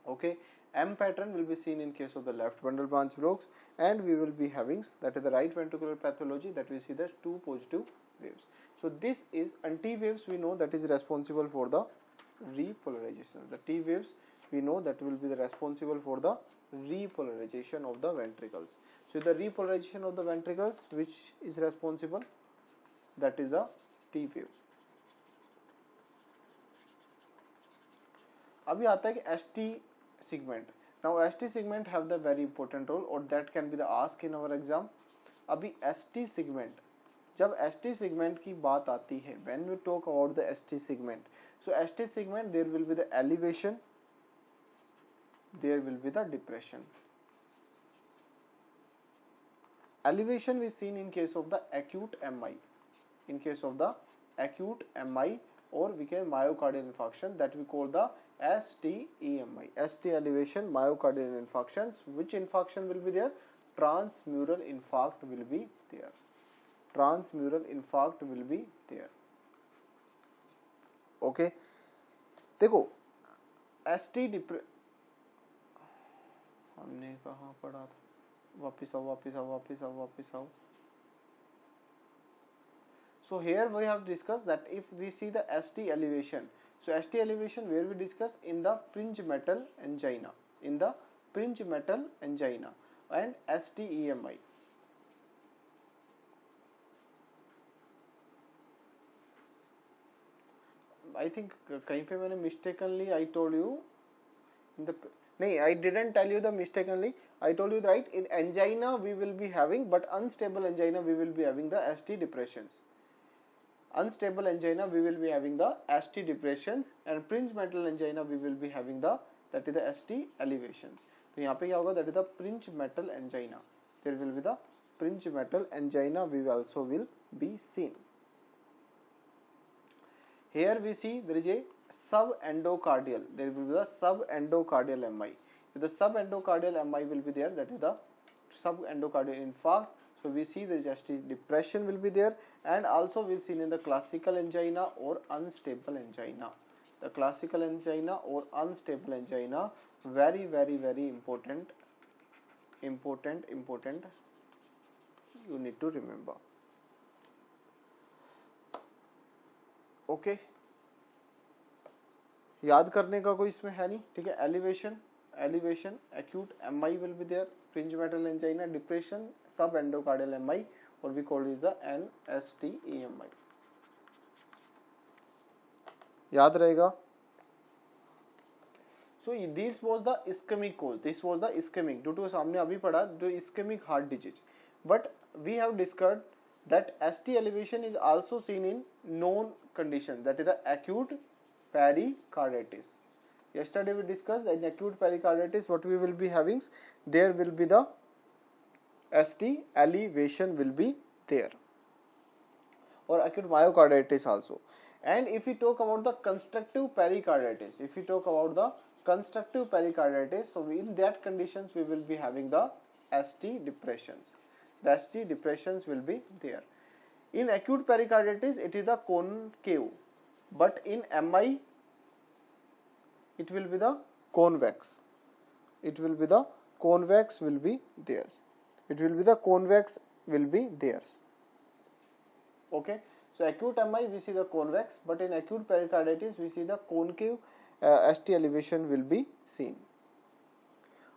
Okay, M pattern will be seen in case of the left bundle branch blocks, and we will be having, that is the right ventricular pathology, that we see the two positive waves. So this is, and T waves we know that is responsible for the repolarization. The T waves we know that will be the responsible for the repolarization of the ventricles. So the repolarization of the ventricles, which is responsible, that is the T wave. अभी आता है कि ST segment. Now ST segment have the very important role, or that can be the ask in our exam. अभी ST segment, जब ST segment की बात आती है, when we talk about the ST segment, so ST segment there will be the elevation, there will be the depression. Elevation we seen in case of the acute MI, in case of the acute MI, or we can myocardial infarction, that we call the ST-EMI, ST elevation myocardial infarctions. Which infarction will be there? Transmural infarct will be there. Transmural infarct will be there. Okay, देखो ST हमने कहाँ पढ़ा था, वापिस आओ. So here we have discussed that if we see the ST elevation, so ST elevation where we discuss in the Prinzmetal angina, in the Prinzmetal angina and ST-EMI. I think कहीं पे मैंने mistakenly I told you in the, नहीं, I didn't tell you the mistakenly. I told you right, in angina we will be having, but unstable angina we will be having the ST depressions. Unstable angina we will be having the ST depressions, and Prinzmetal angina we will be having the, that is the ST elevations. तो यहाँ पे क्या होगा, that is the Prinzmetal angina. There will be the Prinzmetal angina we also will be seen. Here we see there is a subendocardial, there will be the subendocardial MI. If the subendocardial MI will be there, that is the subendocardial infarct. So we see there is ST depression will be there, and also we see in the classical angina or unstable angina. The classical angina or unstable angina, very important. you need to remember. Okay, याद करने का कोई इसमें है नहीं, ठीक है. Elevation acute MI will be there, fringe metal angina, depression, subendocardial MI, or we call it the NSTEMI. याद रहेगा. So this was the ischemic cause. This was the ischemic due to सामने अभी पढ़ा जो ischemic heart disease. But we have discussed that ST elevation is also seen in known condition, that is the acute pericarditis. Yesterday we discussed that in acute pericarditis what we will be having, there will be the ST elevation will be there, or acute myocarditis also. And if we talk about the constructive pericarditis, so in that conditions we will be having the ST depressions. The ST depressions will be there. In acute pericarditis it is the concave, but in MI it will be the convex. It will be the convex will be theirs. It will be the convex will be theirs. Okay. So acute MI we see the convex, but in acute pericarditis we see the concave ST elevation will be seen.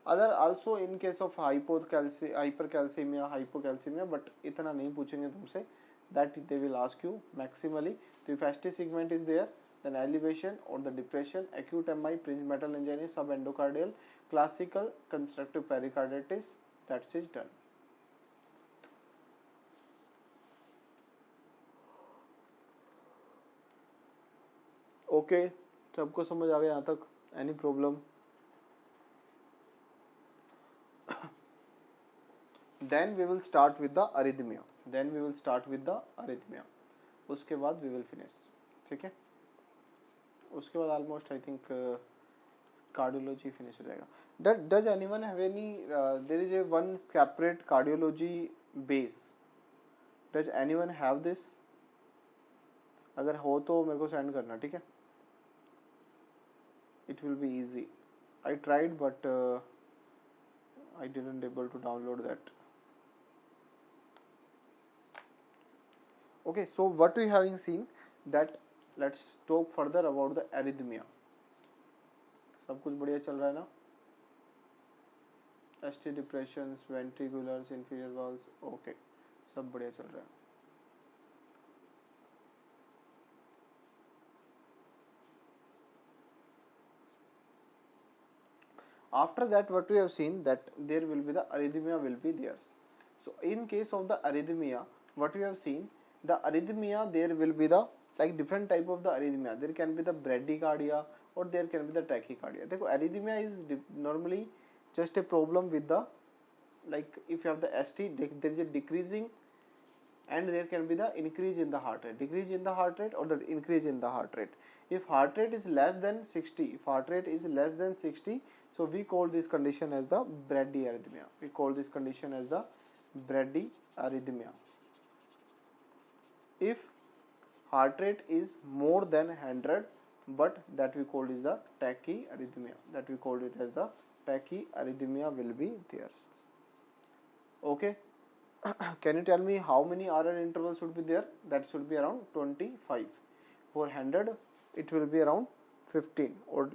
Other also in case of hypercalcemia, hypocalcemia, but इतना नहीं पूछेंगे तुमसे, that they will ask you maximally. So if ST segment is there, then elevation or the depression, acute MI, fringe metal angina, subendocardial, classical constructive pericarditis, that is done. Okay, सबको समझ आ गया यहाँ तक? Any problem? Then we will start with the arrhythmia. उसके बाद we will finish. ठीक है? उसके बाद almost I think cardiology finish हो जाएगा. Does anyone have any? There is a one separate cardiology base. Does anyone have this? अगर हो तो मेरे को send करना, ठीक है? It will be easy. I tried but I didn't able to download that. Okay, so what we having seen that, let's talk further about the arrhythmia. सब कुछ बढ़िया चल रहा है ना? ST depressions, ventriculars, inferior valves, okay, सब बढ़िया चल रहा है. After that what we have seen that there will be the arrhythmia will be there. So in case of the arrhythmia, what we have seen, the arrhythmia there will be the like different type of the arrhythmia. There can be the bradycardia or there can be the tachycardia. देखो arrhythmia is normally just a problem with the, like if you have the ST, there is a decreasing and there can be the increase in the heart rate, decrease in the heart rate or the increase in the heart rate. If heart rate is less than 60, so we call this condition as the bradyarrhythmia. If heart rate is more than 100, but that we call is the tachyarrhythmia. Will be theirs. Okay. Can you tell me how many RR intervals should be there? That should be around 25. For 100, it will be around 15, or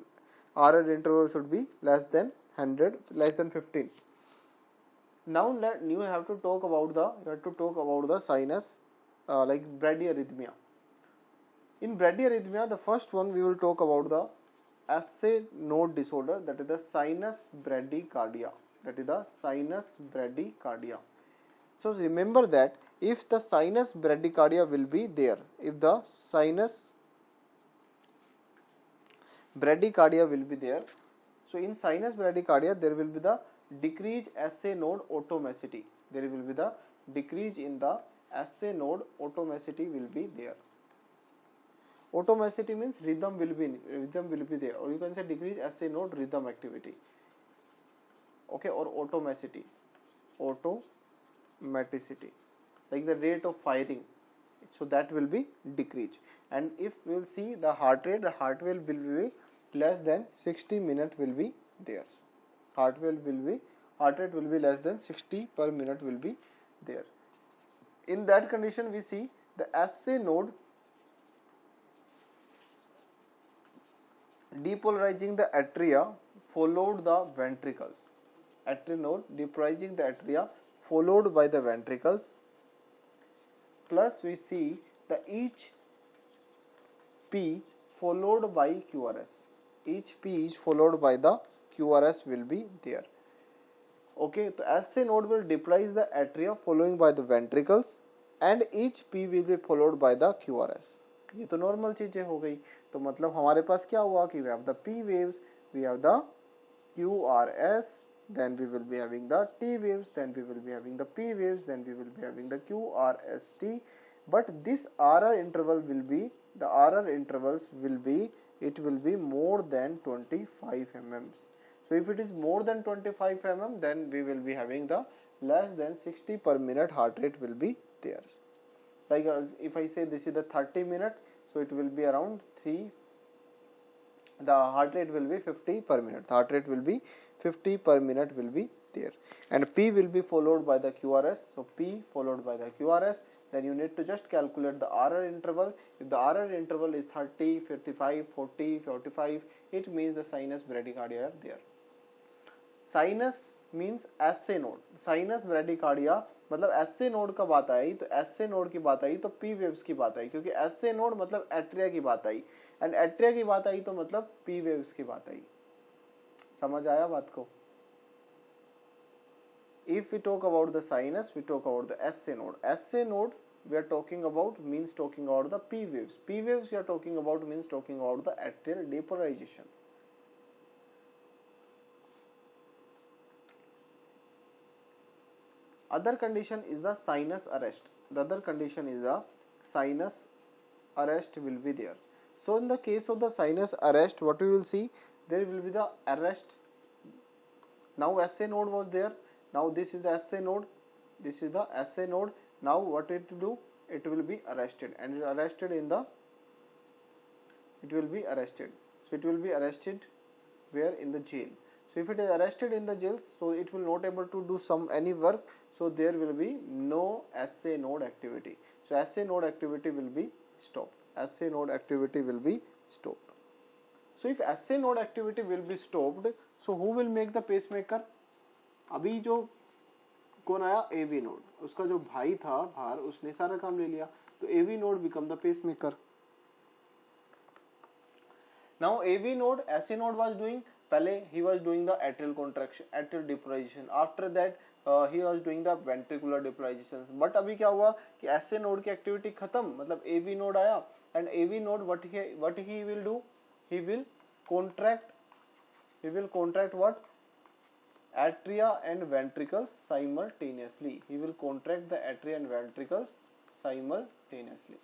RR interval should be less than 100, less than 15. Now you have to talk about the sinus, like bradyarrhythmia. In bradyarrhythmia, the first one we will talk about the SA node disorder, that is the sinus bradycardia. So remember that if the sinus bradycardia will be there, so in sinus bradycardia there will be the decrease SA node automaticity. There will be the decrease in the SA node automaticity will be there. Automaticity means rhythm will be there, or you can say decrease SA node rhythm activity. Okay, or automaticity, like the rate of firing, so that will be decreased. And if we will see the heart rate will be less than 60 minute will be there. Heart rate will be less than 60 per minute will be there. In that condition we see the SA node depolarizing the atria followed the ventricles. Atria node depolarizing the atria followed by the ventricles, plus we see the each P followed by QRS. Each P is followed by the QRS will be there. Okay, so SA node will depolarize the atria following by the ventricles and each P will be followed by the QRS. ये तो normal चीजें हो गई. तो मतलब हमारे पास क्या हुआ कि we have the P waves, we have the QRS, then we will be having the T waves, then we will be having the P waves, then we will be having the QRST. But this RR interval will be, the RR intervals will be, it will be more than 25 mm. So if it is more than 25 mm, then we will be having the less than 60 per minute heart rate will be there. Like if I say this is the 30 minute, so it will be around 3, the heart rate will be 50 per minute. The heart rate will be 50 per minute will be there. And P will be followed by the QRS. So P followed by the QRS. Then you need to just calculate the RR interval. If the RR interval is 30, 55, 40, 45, it means the sinus bradycardia are there. Sinus means SA node. Sinus bradycardia मतलब SA node का बात आई तो SA node की बात आई तो P waves की बात आई, क्योंकि SA नोड मतलब एट्रिया की बात आई एंड एट्रिया की बात आई तो मतलब P वेव्स की बात आई. समझ आया बात को? If we talk about the sinus, we talk about the SA node. SA node we are talking about means talking about the P waves. P waves we are talking about means talking about the atrial depolarizations. Other condition is the sinus arrest. The other condition is the sinus arrest will be there. So in the case of the sinus arrest, what we will see, there will be the arrest. Now SA node was there. Now this is the SA node. This is the SA node. Now what it will do? It will be arrested, and it arrested in the. It will be arrested. So it will be arrested where? In the jail. So if it is arrested in the jail, so it will not able to do some any work. So there will be no SA node activity. So SA node activity will be stopped. SA node activity will be stopped. So if SA node activity will be stopped, so who will make the pacemaker? अभी जो कौन आया? AV node. उसका जो भाई था बाहर, उसने सारा काम ले लिया. तो AV node become the pacemaker. Now AV node, SA node was doing, पहले he was doing the atrial contraction, atrial depolarization. After that he was doing the ventricular depolarization. But अभी क्या हुआ कि SA node की activity खत्म, मतलब AV node आया, and AV node what he will do? He will contract what? Atria and ventricles simultaneously. He will contract the atria and ventricles simultaneously.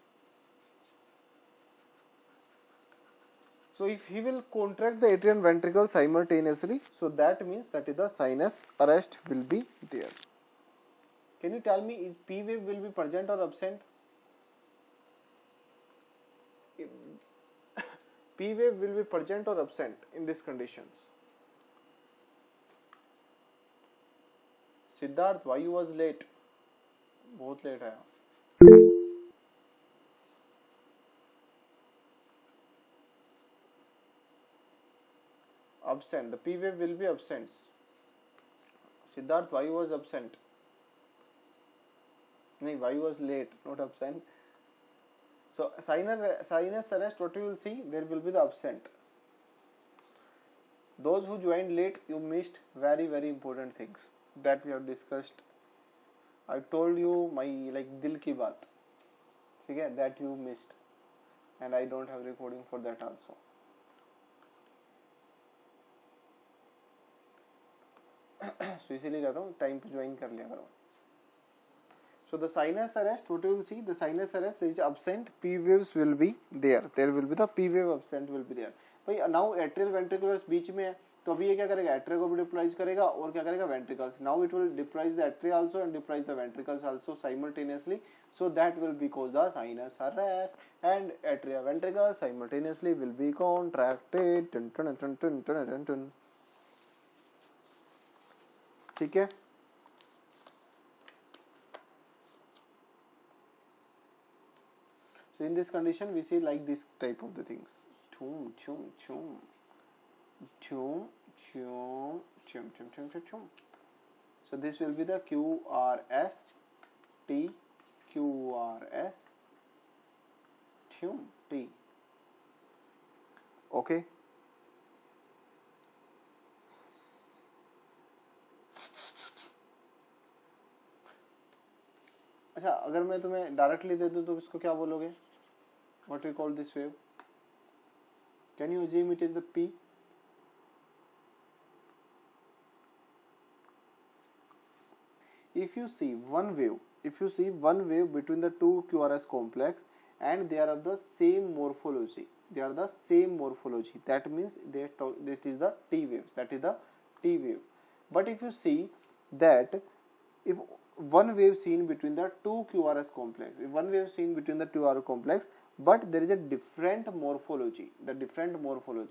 So if he will contract the atria and ventricle simultaneously, so that means that is the sinus arrest will be there. Can you tell me, is P wave will be present or absent? P wave will be present or absent in these conditions? Siddharth, why you was late? बहुत late आया. Absent. The P wave will be absent. Siddharth, why you was absent? No, why you was late, not absent. So sinus arrest, what you will see, there will be the absent. Those who joined late, you missed very important things that we have discussed. I told you my like dil ki baat, okay, that you missed, and I don't have recording for that also. So इसीलिए कहता हूँ time पे join कर लिया करो. So the sinus arrest, what you will see, the sinus arrest, there is absent, P waves will be there. There will be the P wave absent will be there. भाई now atrial ventriculars बीच में है, तो अभी ये क्या करेगा? Atria को भी depolarize करेगा और क्या करेगा? Ventricles. Now it will depolarize the atria also and depolarize the ventricles also simultaneously. So that will be cause the sinus arrest, and atria ventricles simultaneously will be contracted. ठीक है. So in this condition we see like this type of the things. Chum chum chum chum chum chum chum chum chum chum. So this will be the QRS T QRS chum T. Okay. अच्छा, अगर मैं तुम्हें directly दे दूं तो इसको क्या बोलोगे? What we call this wave? Can you assume it is the P? If you see one wave between the two QRS complex and they are of the same morphology, that means that is the T wave. But if you see that if one wave seen between the two QRS complex, but there is a different morphology,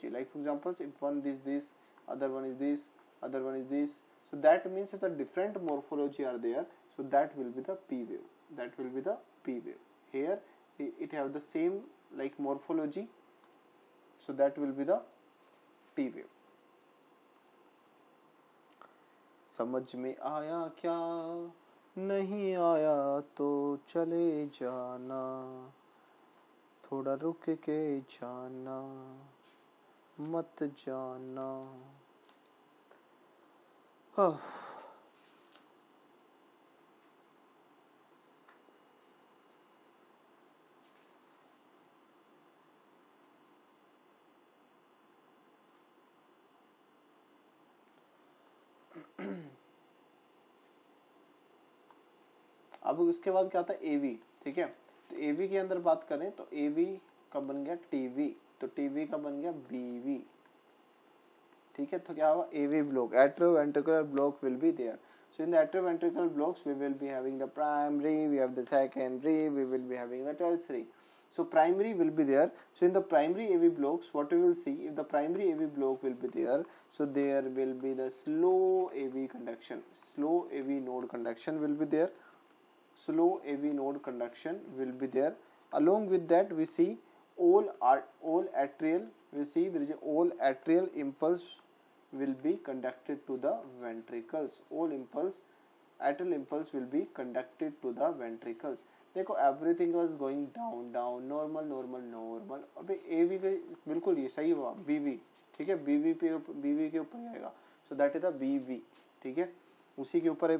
like for example, if one is this, other one is this, other one is this, so that means if the different morphology are there, so that will be the P wave. Here it have the same like morphology, so that will be the P wave. समझ में आया क्या? नहीं आया तो चले जाना, थोड़ा रुक के जाना, मत जाना. अब उसके बाद क्या आता है? एवी. ठीक है, तो एवी के अंदर बात करें तो एवी का बन गया टीवी, तो टीवी का बन गया बीवी. ठीक है, तो क्या हुआ? AV block, atrioventricular block will be there. So in the atrioventricular blocks we will be having the primary, we have the secondary, we will be having the tertiary. So primary will be there. So in the primary AV blocks, what we will see, if the primary AV block will be there, so there will be the slow AV conduction, slow AV node conduction will be there. Slow AV node conduction will be there. Along with that we see all atrial, we see there is a all atrial impulse will be conducted to the ventricles. All atrial impulse will be conducted to the ventricles. देखो everything was going down normal. अबे AV पे बिल्कुल ये सही हुआ, BV. ठीक है, BV के ऊपर आएगा, so that is the BV. ठीक है, उसी के ऊपर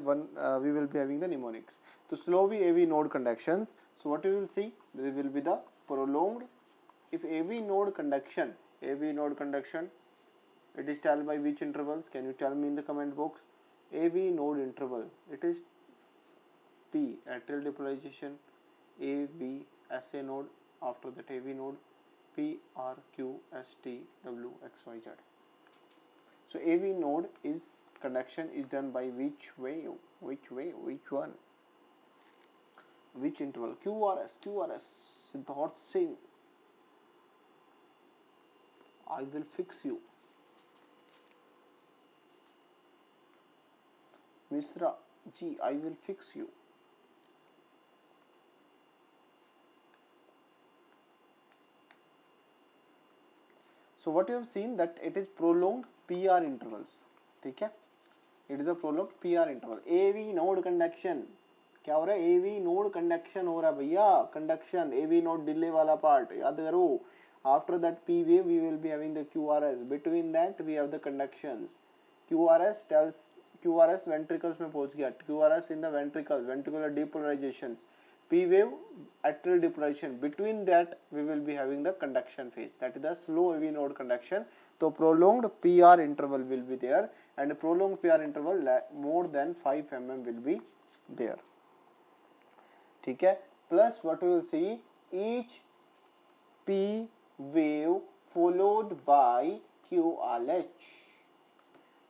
we will be having the mnemonics. तो slowly AV node conductions. So what you will see, there will be the prolonged. If AV node conduction, it is tell by which intervals? Can you tell me in the comment box? AV node interval, it is P, atrial depolarization, AV SA node, after that AV node, P, R, Q, S, T, W, X, Y, Z. So AV node is conduction is done by which way? Which one? Which interval? QRS, Siddharth Singh. I will fix you. Misra ji, I will fix you. So what you have seen that it is prolonged PR intervals. ठीक है, it is a prolonged PR interval. AV node conduction क्या हो रहा है? AV node conduction हो रहा है भैया, conduction AV node delay वाला part याद करो. After that P wave we will be having the QRS. Between that we have the conductions. QRS ventricles में पहुंच गया. QRS in the ventricles, ventricular depolarizations. P wave atrial depolarization. Between that we will be having the conduction phase. That is the slow AV node conduction. So prolonged PR interval will be there, and prolonged PR interval more than 5 mm will be there. ठीक है, plus what we will see, each P wave followed by QRH.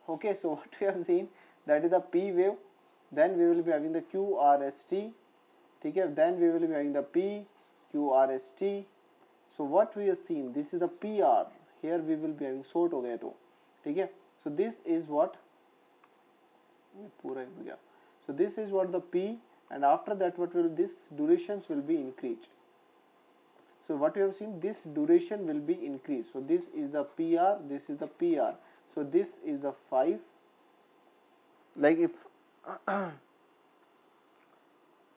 Okay, so what we have seen, that is the P wave, then we will be having the QRST. ठीक है, then we will be having the P, QRST. So what we have seen, this is the PR. Here we will be having short हो गया तो, ठीक है. So this is what पूरा हो गया. So this is what the P, and after that what will this durations will be increased. So what you have seen, this duration will be increased. So this is the PR, this is the PR. So this is the 5. Like if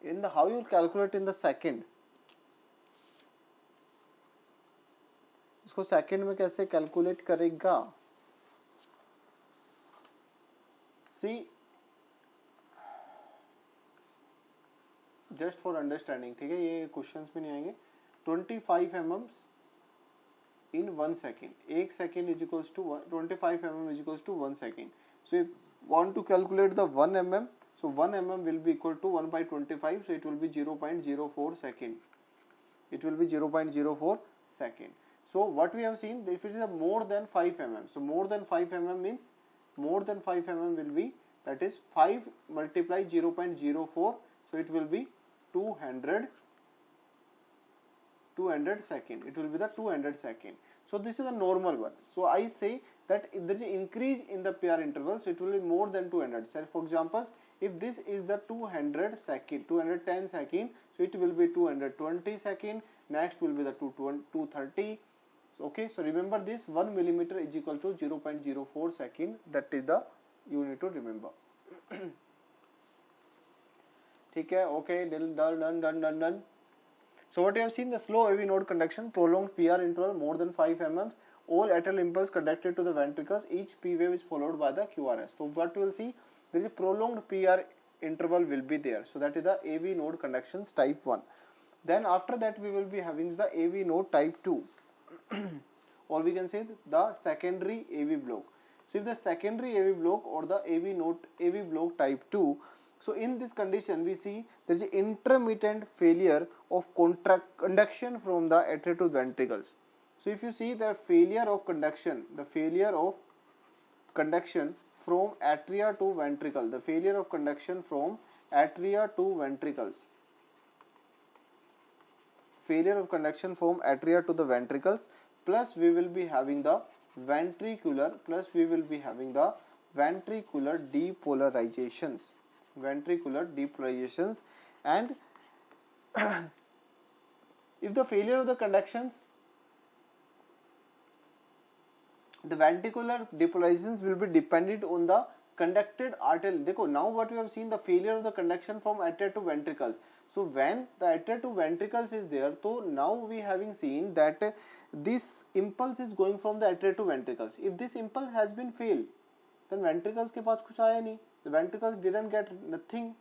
in the how you will calculate in the second, इसको second में कैसे calculate करेगा? See, just for understanding, ठीक है, ये questions में नहीं आएंगे. 25 mm in 1 second. 1 second is equals to 25 mm is equals to 1 second. So if want to calculate the 1 mm, so 1 mm will be equal to 1 by 25, so it will be 0.04 second. It will be 0.04 second. So what we have seen, if it is a more than 5 mm, so more than 5 mm means more than 5 mm will be, that is 5 multiply 0.04, so it will be 200 second. It will be the 200 second. So this is a normal one. So I say that if there is an increase in the PR interval, so it will be more than 200. So for example, if this is the 200 second, 210 second, so it will be 220 second. Next will be the 230. So, okay, so remember this 1 millimeter is equal to 0.04 second. That is the you need to remember. ठीक है, okay, done. So what you have seen, the slow AV node conduction, prolonged PR interval more than 5 mm, all atrial impulse conducted to the ventricles, each P wave is followed by the QRS. So what you will see, there is a prolonged PR interval will be there. So that is the AV node conductions type 1. Then after that we will be having the AV node type 2 or we can say the secondary AV block. So if the secondary AV block or the AV block type 2, so in this condition we see there is intermittent failure of conduction from the atria to ventricles. So if you see the failure of conduction from atria to ventricle, the failure of conduction from atria to ventricles, failure of conduction from atria to the ventricles, plus we will be having the ventricular depolarizations, and if the failure of the conductions, the ventricular depolarizations will be dependent on the conducted artery. Dekho, now what we have seen, the failure of the conduction from atria to ventricles. So when the atria to ventricles is there, so now we having seen that this impulse is going from the atria to ventricles. If this impulse has been failed, then ventricles के पास कुछ आया नहीं. The ventricles didn't get nothing.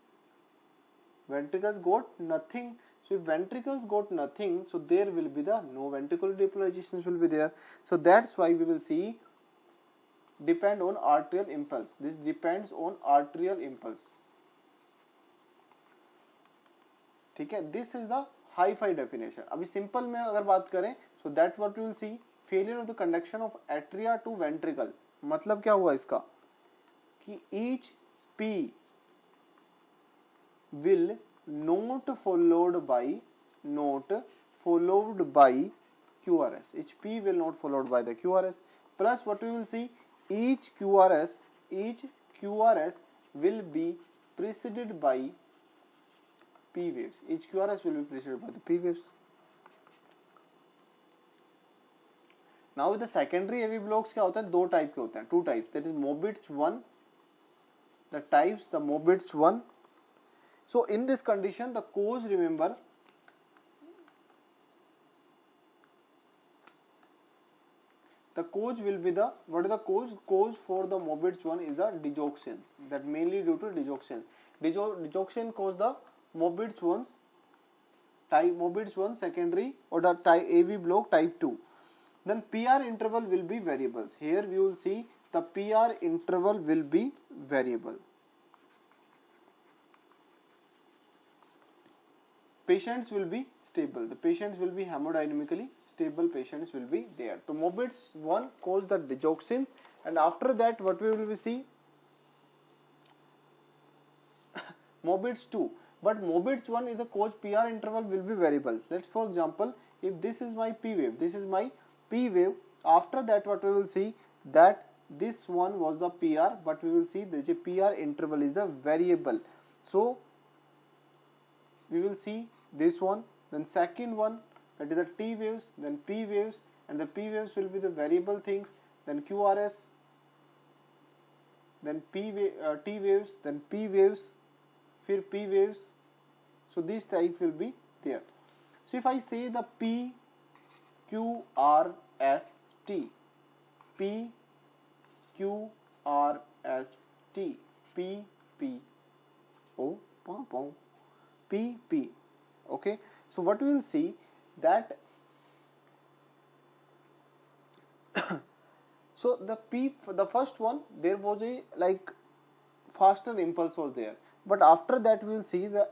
Ventricles got nothing. So if ventricles got nothing, so there will be the no ventricular depolarizations will be there. So that's why we will see depend on arterial impulse. This depends on arterial impulse. ठीक है, this is the high-fi definition. अभी simple में अगर बात करें, so that what we will see, failure of the conduction of atria to ventricle. मतलब क्या हुआ इसका कि each P will not followed by QRS. Each P will not followed by the QRS. Plus what we will see, each QRS will be preceded by P waves. Each QRS will be preceded by the P waves. Now with the secondary AV blocks क्या होता है, दो type के होते हैं, two types. That is Mobitz 1. The Mobitz 1. So in this condition, the cause, remember, the cause will be the, what is the cause? Cause for the Mobitz 1 is the digoxin. That mainly due to digoxin. Digoxin cause the Mobitz 1 secondary or the AV block type 2. Then PR interval will be variables. Here we will see the PR interval will be variable. Patients will be stable. The patients will be hemodynamically stable. Patients will be there. So Mobitz 1 cause the digoxins, and after that what we will be see Mobitz 2. But Mobitz 1 is the cause PR interval will be variable. Let's for example, if this is my P wave, this is my P wave. After that what we will see that this one was the PR, but we will see the PR interval is the variable. So we will see this one, then second one, that is the T waves, then P waves, and the P waves will be the variable things, then QRS, then T waves, then P waves, फिर P waves. So this type will be there. So if I say the P Q R S T, P Q R S T, P P O P P. Okay, so what we will see that so the first one, there was a like faster impulse was there, but after that we will see the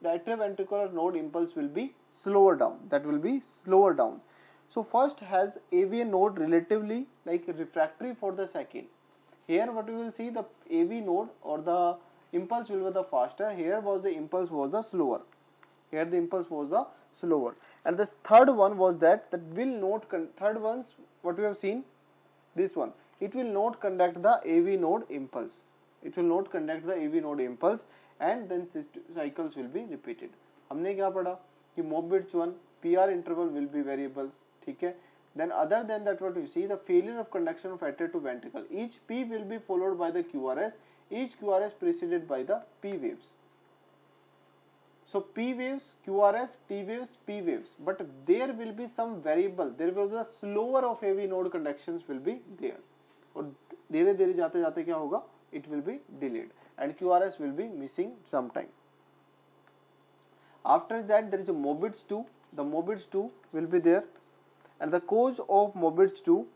atrioventricular node impulse will be slower down, that will be slower down. So first has AV node relatively like refractory for the second. Here what we will see, the AV node or the impulse will be the faster, here was the impulse was the slower, here the impulse was the slower. And the third one was that will not third ones what we have seen, this one, it will not conduct the AV node impulse, it will not conduct the AV node impulse, and then cycles will be repeated. हमने क्या पढ़ा कि Mobius 1 PR interval will be variable, ठीक है. Then other than that what you see, the failure of conduction of atria to ventricle, each P will be followed by the QRS, each QRS preceded by the P waves. So P waves, QRS, T waves, P waves, but there will be some variable, there will be the slower of AV node conductions will be there, और धीरे धीरे जाते जाते क्या होगा, it will be delayed, and QRS will be missing sometime. After that there is a Mobius 2, the Mobius 2 will be there, and the cause of Mobius 2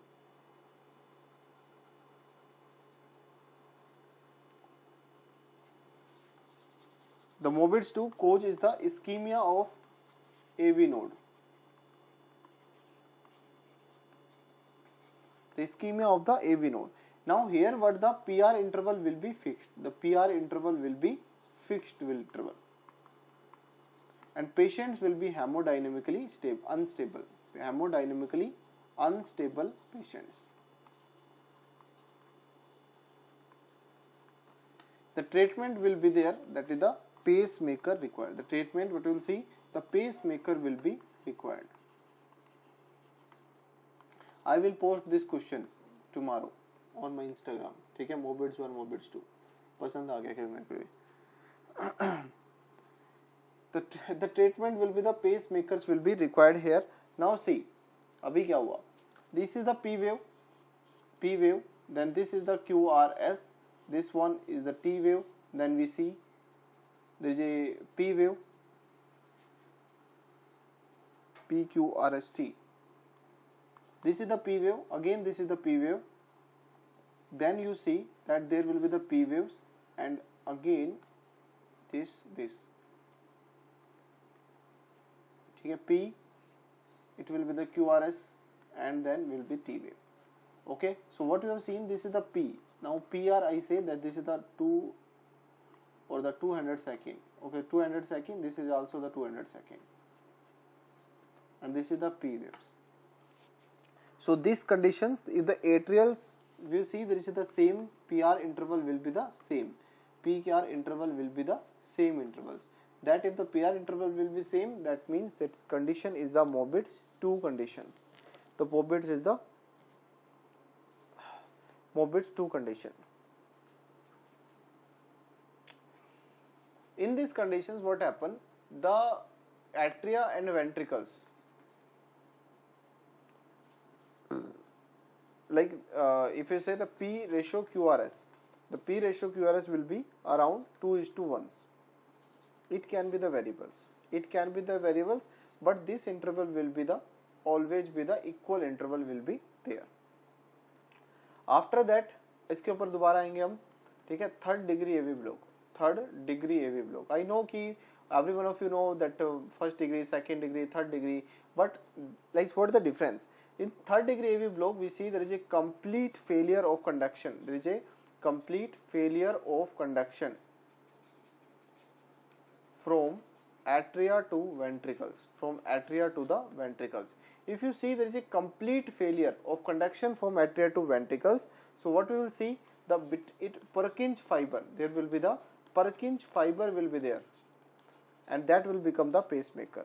cause is the ischemia of AV node. The ischemia of the AV node. Now here what the PR interval will be fixed. The PR interval will be fixed interval. And patients will be hemodynamically unstable. Hemodynamically unstable patients. The treatment will be there, that is the pacemaker required. The treatment what we will see, the pacemaker will be required. I will post this question tomorrow on my Instagram. ठीक है, Mobius 1, Mobius 2 पसंद आ गया क्या मेरे को? The treatment will be the pacemakers will be required here. Now see, अभी क्या हुआ? This is the P wave, then this is the QRS, this one is the T wave, then we see there is a P wave, PQRST. This is the P wave, again this is the P wave, then you see that there will be the P waves, and again this. ठीक है, P, it will be the QRS, and then will be T wave. Okay, so what you have seen, this is the P. Now PR, I say that this is the 2 or the 200 second. Okay, 200 second, this is also the 200 second, and this is the P waves. So these conditions, if the atrials, we see there is the same PR interval will be the same, PR interval will be the same intervals. That if the PR interval will be same, that means that condition is the Mobius 2 conditions. The Mobius is the Mobius 2 condition. In these conditions what happen, the atria and ventricles, like if you say the P ratio QRS, the P ratio QRS will be around 2:1. It can be the variables, but this interval will be the always be the equal interval will be there. After that इसके ऊपर दोबारा आएंगे हम, ठीक है, third degree AV block. I know कि every one of you know that first degree, second degree, third degree, but like what is the difference? In third degree AV block we see there is a complete failure of conduction. There is a complete failure of conduction from atria to ventricles, from atria to the ventricles. If you see there is a complete failure of conduction from atria to ventricles, so what we will see, the Purkinje fiber, there will be the Purkinje fiber will be there, and that will become the pacemaker.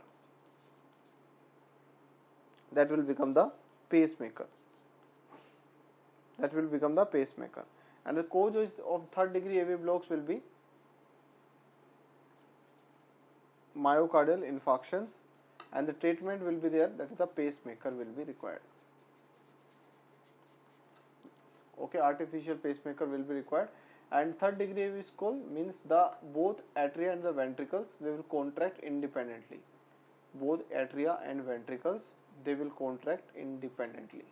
that will become the pacemaker. That will become the pacemaker. And the cause of third degree AV blocks will be myocardial infarctions, and the treatment will be there, that is the pacemaker will be required. Okay, artificial pacemaker will be required. And third degree AV skull means the both atria and the ventricles, they will contract independently. Both atria and ventricles, they will contract independently.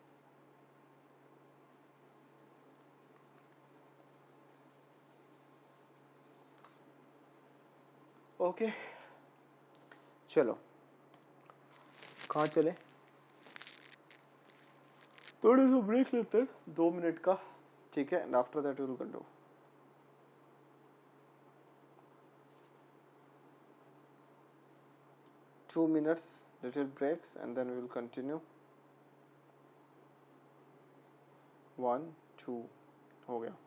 Okay, चलो कहाँ चले, थोड़ा सा break लेते हैं 2 minute का, ठीक है, and after that we will continue. 2 minutes little breaks and then we will continue. 1 2 हो गया.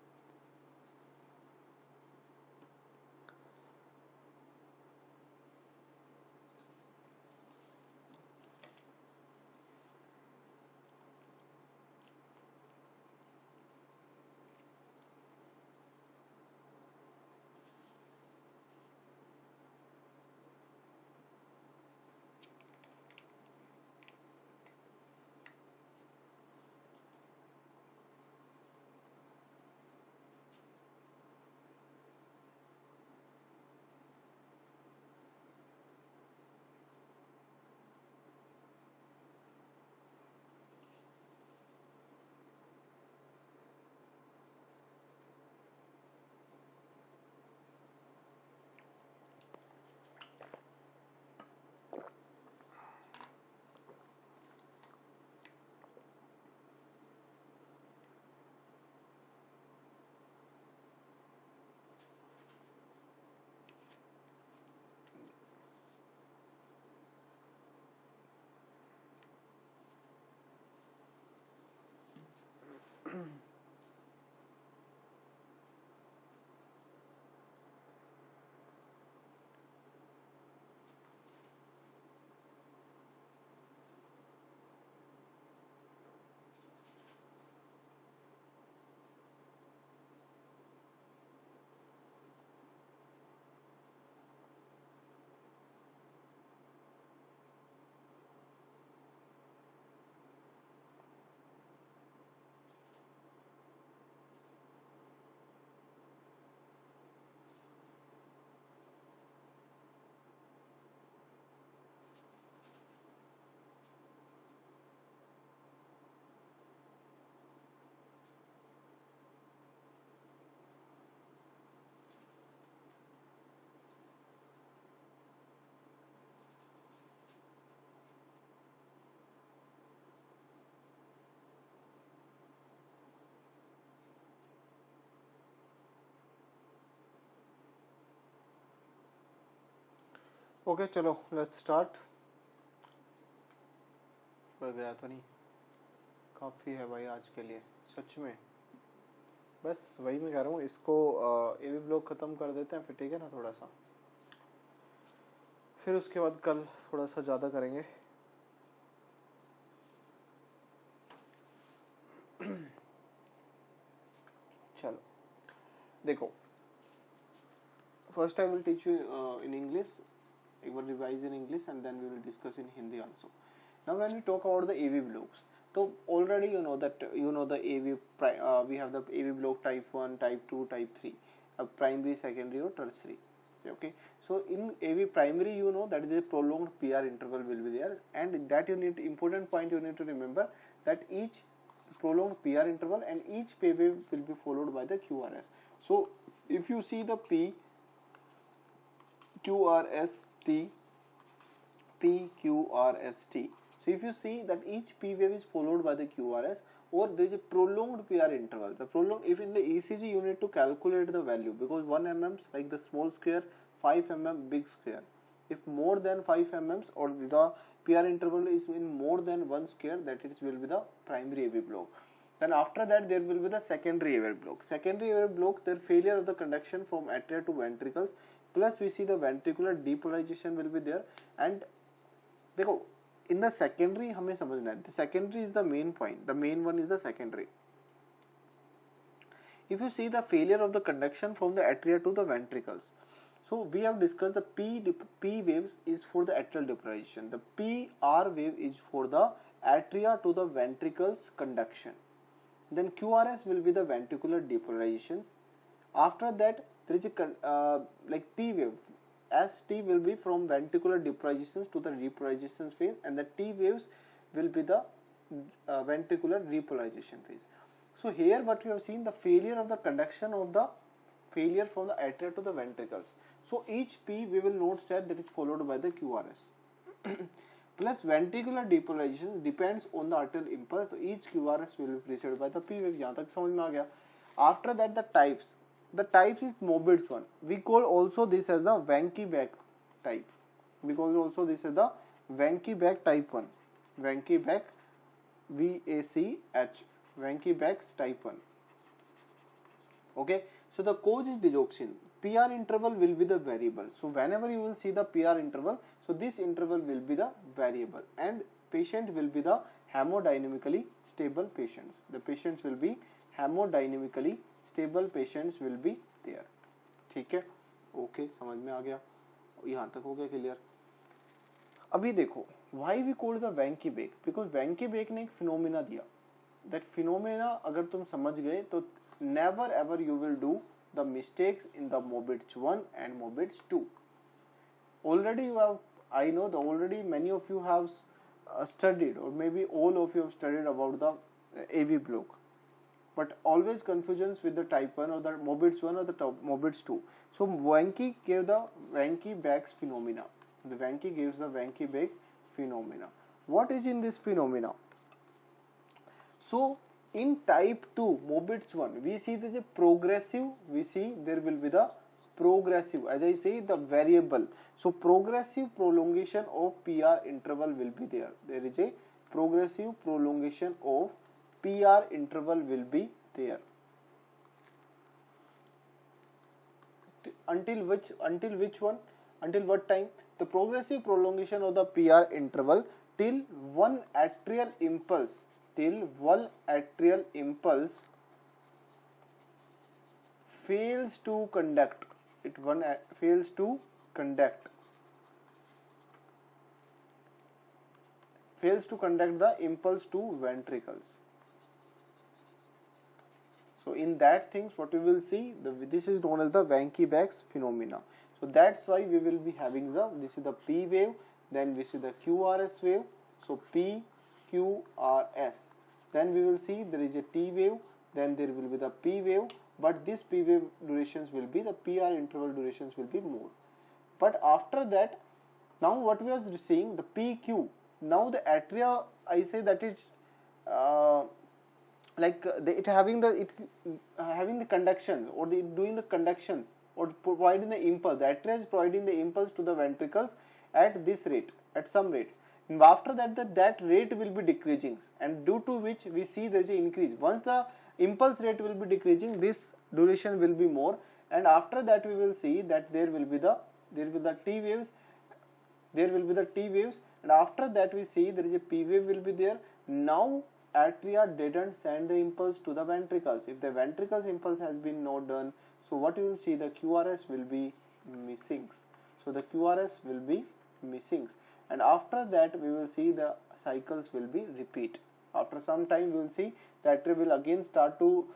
ओके चलो लेट्स स्टार्ट. कोई गया तो नहीं, काफ़ी है भाई आज के लिए सच में. बस वही मैं कह रहा हूँ, इसको एवी ब्लॉक ख़त्म कर देते हैं फिर, ठीक है ना, थोड़ा सा, फिर उसके बाद कल थोड़ा सा ज़्यादा करेंगे. चलो देखो, first I will teach you in English, एक बार revise in English and then we will discuss in Hindi also. Now when we talk about the AV blocks, so already you know that the AV we have the AV block type 1, type 2, type 3, primary, secondary or tertiary. Okay, so in AV primary you know that the prolonged PR interval will be there, and that you need, important point you need to remember, that each prolonged PR interval and each P wave will be followed by the QRS. So if you see the P, QRS, T, P, QRS, T. So if you see that each P wave is followed by the QRS, or there is a prolonged PR interval. The prolonged, if in the ECG you need to calculate the value, because 1 mm like the small square, 5 mm big square. If more than 5 mm or the PR interval is in more than 1 square, that it will be the primary AV block. Then after that there will be the secondary AV block. Secondary AV block, their failure of the conduction from atria to ventricles, plus we see the ventricular depolarization will be there. And देखो in the secondary हमें समझना है, the secondary is the main point, the main one is the secondary. If you see the failure of the conduction from the atria to the ventricles, so we have discussed the P waves is for the atrial depolarization, the PR wave is for the atria to the ventricles conduction, then QRS will be the ventricular depolarizations. After that there is a like T wave, as T will be from ventricular depolarizations to the repolarizations phase, and the T waves will be the ventricular repolarization phase. So here what we have seen, the failure of the conduction of the failure from the atria to the ventricles. So each P we will note that is followed by the QRS. Plus ventricular depolarization depends on the arterial impulse. So each QRS will be preceded by the P wave. यहाँ तक समझ में आ गया. After that the types. The types is Mobitz one. We call also this as the Vanky-Bach type. We call also this as the Vanky-Bach type 1. Vanky-Bach, VACH. Vanky-Bach's type 1. Okay. So the cause is digoxin. PR interval will be the variable. So whenever you will see the PR interval, so this interval will be the variable, and patient will be the hemodynamically stable patients. The patients will be hemodynamically stable patients will be there. ठीक है, okay, समझ में आ गया, यहाँ तक हो गया clear. अभी देखो, why we call the Vanky-Bach, because Vanky-Bach ने एक फिनोमिना दिया. That phenomena अगर तुम समझ गए तो never ever you will do the mistakes in the Mobitz 1 and Mobitz 2. Already you have, I know that already many of you have studied, or maybe all of you have studied about the AV block, but always confusions with the type 1 or the Mobitz 1 or the Mobitz 2. So Vanky gave the Vanky-Bach's phenomena. The Vanky gives the Vanky-Bach phenomena. What is in this phenomena? So in type 2 Mobitz 1 we see there is a progressive, we see there will be the progressive, as I say, the variable. So progressive prolongation of PR interval will be there. There is a progressive prolongation of PR interval will be there. Until which one? Until what time? The progressive prolongation of the PR interval till one atrial impulse. Till one atrial impulse fails to conduct. It one fails to conduct. Fails to conduct the impulse to ventricles. So in that things what we will see, this is known as the Vanky-Bach's phenomena. So that's why we will be having this is the P wave, then this is the QRS wave. So P, QRS. Then we will see there is a T wave, then there will be the P wave, but this P wave durations will be, the PR interval durations will be more. But after that, now what we are seeing, the PQ, now the atria, I say that is it having the conductions, or doing the conductions, or providing the impulse. The atria is providing the impulse to the ventricles at this rate, at some rates. And after that, that rate will be decreasing, and due to which we see there is an increase. Once the impulse rate will be decreasing, this duration will be more, and after that we will see that there will be the T waves, and after that we see there is a P wave will be there. Now atria didn't send the impulse to the ventricles. If the ventricles impulse has been not done, so what you will see, the QRS will be missing. So the QRS will be missing, and after that we will see the cycles will be repeat. After some time we will see the atria will again start to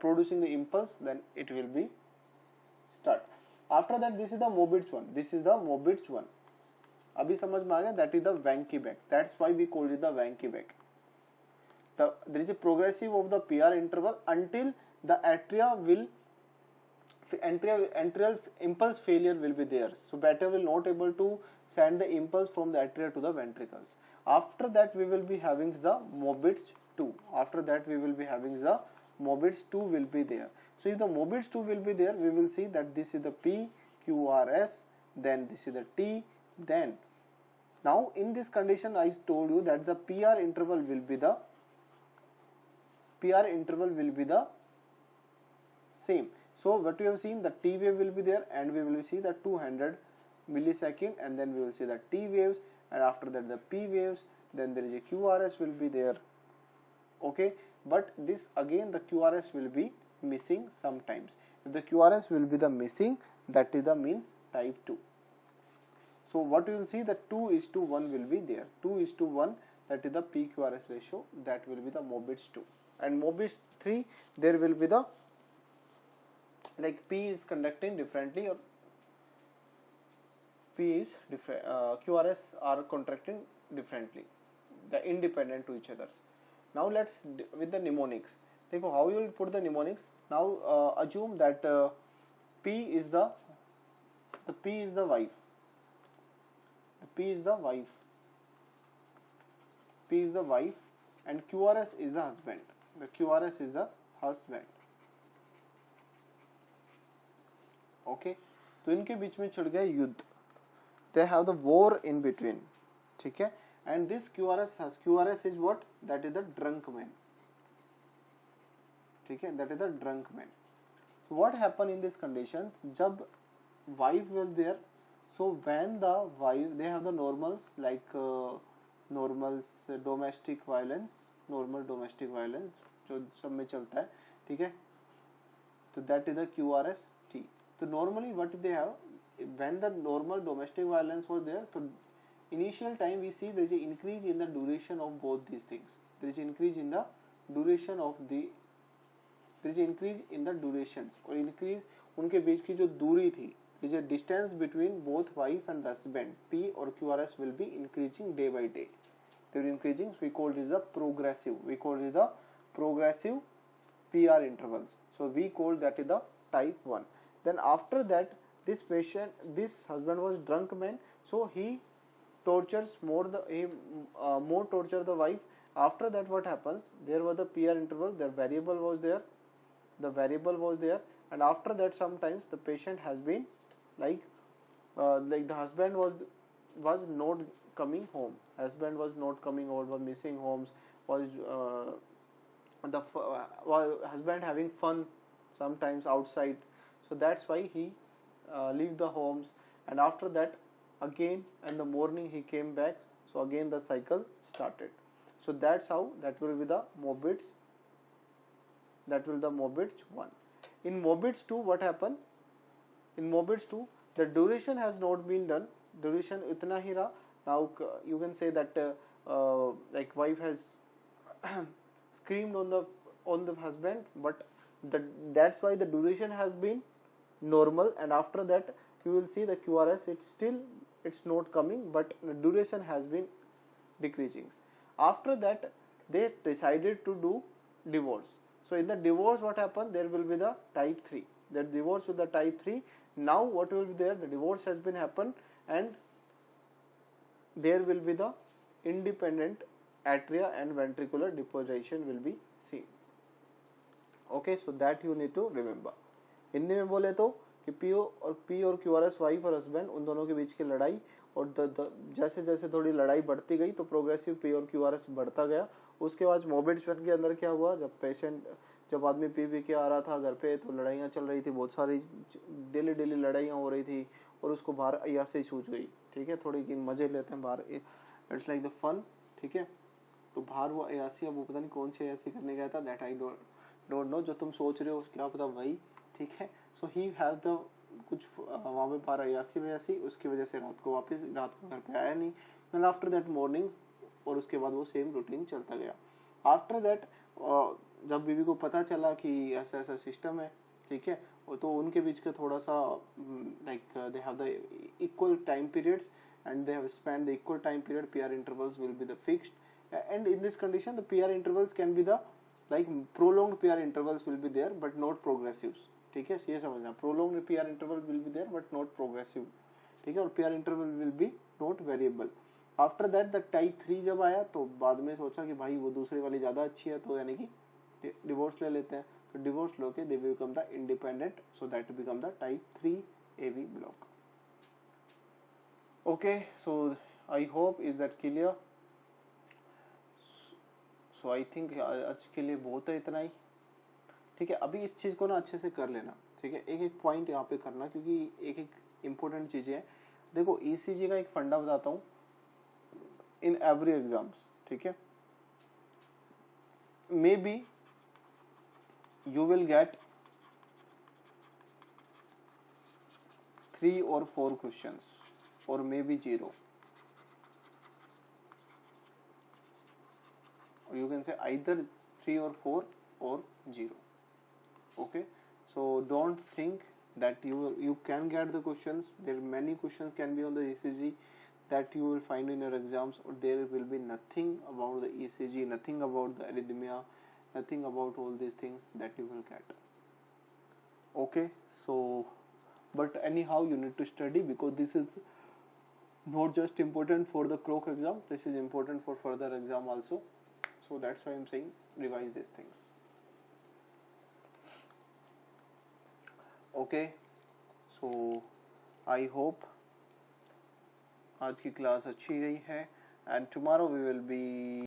producing the impulse, then it will be start. After that, this is the Mobitz 1. This is the Mobitz 1. अभी समझ में आ गया, that is the Vanky-Bach. That's why we call it the Vanky-Bach. There is a progressive of the PR interval until the atrial impulse failure will be there. So atria will not able to send the impulse from the atria to the ventricles. After that we will be having the Mobitz 2. After that we will be having the Mobitz 2 will be there. So if the Mobitz 2 will be there, we will see that this is the P, QRS, then this is the T, then now in this condition I told you that the PR interval will be the same. So what we have seen, the T wave will be there, and we will see the 200 millisecond, and then we will see the T waves, and after that the P waves, then there is a QRS will be there. Okay, but this again the QRS will be missing sometimes. If the QRS will be the missing, that is the means type 2. So what you will see, the 2:1 will be there. 2:1, that is the PQRS ratio, that will be the Mobitz 2. And Mobitz 3, there will be the, like P is conducting differently, or P is different, QRS are contracting differently, the independent to each other. Now let's with the mnemonics. Think how you will put the mnemonics. Now assume that P is the P is the wife. The P is the wife. P is the wife and QRS is the husband. The QRS is the husband. Okay, तो इनके बीच में छिड़ गया युद्ध. They have the war in between. ठीक है. And this QRS is what? That is the drunk man. ठीक है, that is the drunk man. So what happened in these conditions? जब wife was there, so when the wife, they have the normals like normals domestic violence, normal domestic violence जो सब में चलता है, ठीक है. तो that is the QRS T. So normally what they have, when the normal domestic violence was there, so initial time we see there is an increase in the duration of both these things. There is increase in the duration of the, there is increase in the durations, और increase उनके बीच की जो दूरी थी, is a distance between both wife and the husband, P or QRS will be increasing day by day. They are increasing, so we call this the progressive. We call it the progressive PR intervals. So we call that is the type 1. Then after that, this patient, this husband was drunk man, so he tortures more more torture the wife. After that what happens, there was the PR interval, the variable was there, and after that sometimes the patient has been like the husband was not coming home, husband was not coming home, was missing homes, was husband having fun sometimes outside, so that's why he leave the homes, and after that again in the morning he came back, so again the cycle started. So that's how that will be the Mobitz, that will be the Mobitz 1. In Mobitz 2 what happened? In Mobitz 2 the duration has not been done, duration itna hi raha. Now you can say that like wife has screamed on the husband, but that's why the duration has been normal, and after that you will see the QRS, it's not coming, but the duration has been decreasing. After that they decided to do divorce. So in the divorce what happened, there will be the type 3, that divorce with the type 3. Now what will be there, the divorce has been happened and there will be the independent atria and ventricular deposition will be seen. Okay, so that you need to remember. Hindi में बोले तो कि P और QRS wife और husband उन दोनों के बीच की लड़ाई, और जैसे जैसे थोड़ी लड़ाई बढ़ती गई तो प्रोग्रेसिव P और QRS बढ़ता गया. उसके बाद Mobitz 1 के अंदर क्या हुआ, जब आदमी पी के आ रहा था घर पे तो लड़ाइयाँ चल रही थी, बहुत सारी डेली लड़ाइयाँ हो रही थी और उसको बाहर अय्यासी सूझ गई. ठीक है, थोड़ी मजे लेते हैं बाहर, इट्स लाइक द फन. ठीक है, तो बाहर वो अय्यासी, अब वो पता नहीं कौन सी अय्यासी करने गया था, दैट आई डोंट नो. जो तुम सोच रहे हो क्या पता वही. ठीक है, सो ही हैव द कुछ वहाँ पे बाहर अय्यासी, उसकी वजह से रात को घर पे आया नहीं. एंड आफ्टर दैट मॉर्निंग, और उसके बाद वो सेम रूटीन चलता गया. आफ्टर दैट जब बीवी को पता चला कि ऐसा ऐसा सिस्टम है, ठीक है, तो उनके बीच का थोड़ा सा like they have the equal time periods and they have spent the equal time period, PR intervals will be the fixed, and in this condition the PR intervals can be the like prolonged PR intervals will be there but not progressives. ठीक है, ये समझना, prolonged PR interval will be there but not progressive. ठीक है, और PR interval will be not variable. After that the type 3 जब आया तो बाद में सोचा कि भाई वो दूसरी वाली ज़्यादा अच्छी है, तो यानी कि डिवोर्स ले लेते हैं. तो डिवोर्स लो के they become the independent, so that become the type 3 AV block. Okay, so I hope is that clear. So I think आज के लिए बहुत है इतना ही. ठीक है, अभी इस चीज को ना अच्छे से कर लेना. ठीक है, एक एक पॉइंट यहाँ पे करना, क्योंकि एक एक इम्पोर्टेंट चीजें हैं. देखो ECG का एक फंडा बताता हूँ. in every exams. ठीक है, maybe you will get 3 or 4 questions or maybe 0, or you can say either 3 or 4 or 0. Okay, so don't think that you can get the questions. There are many questions can be on the ECG that you will find in your exams, or there will be nothing about the ECG, nothing about the arrhythmia, nothing about all these things that you will get. Okay, so but anyhow you need to study, because this is not just important for the CROC exam, this is important for further exam also. So that's why I'm saying revise these things. Okay, so I hope आज की class अच्छी गई है, and tomorrow we will be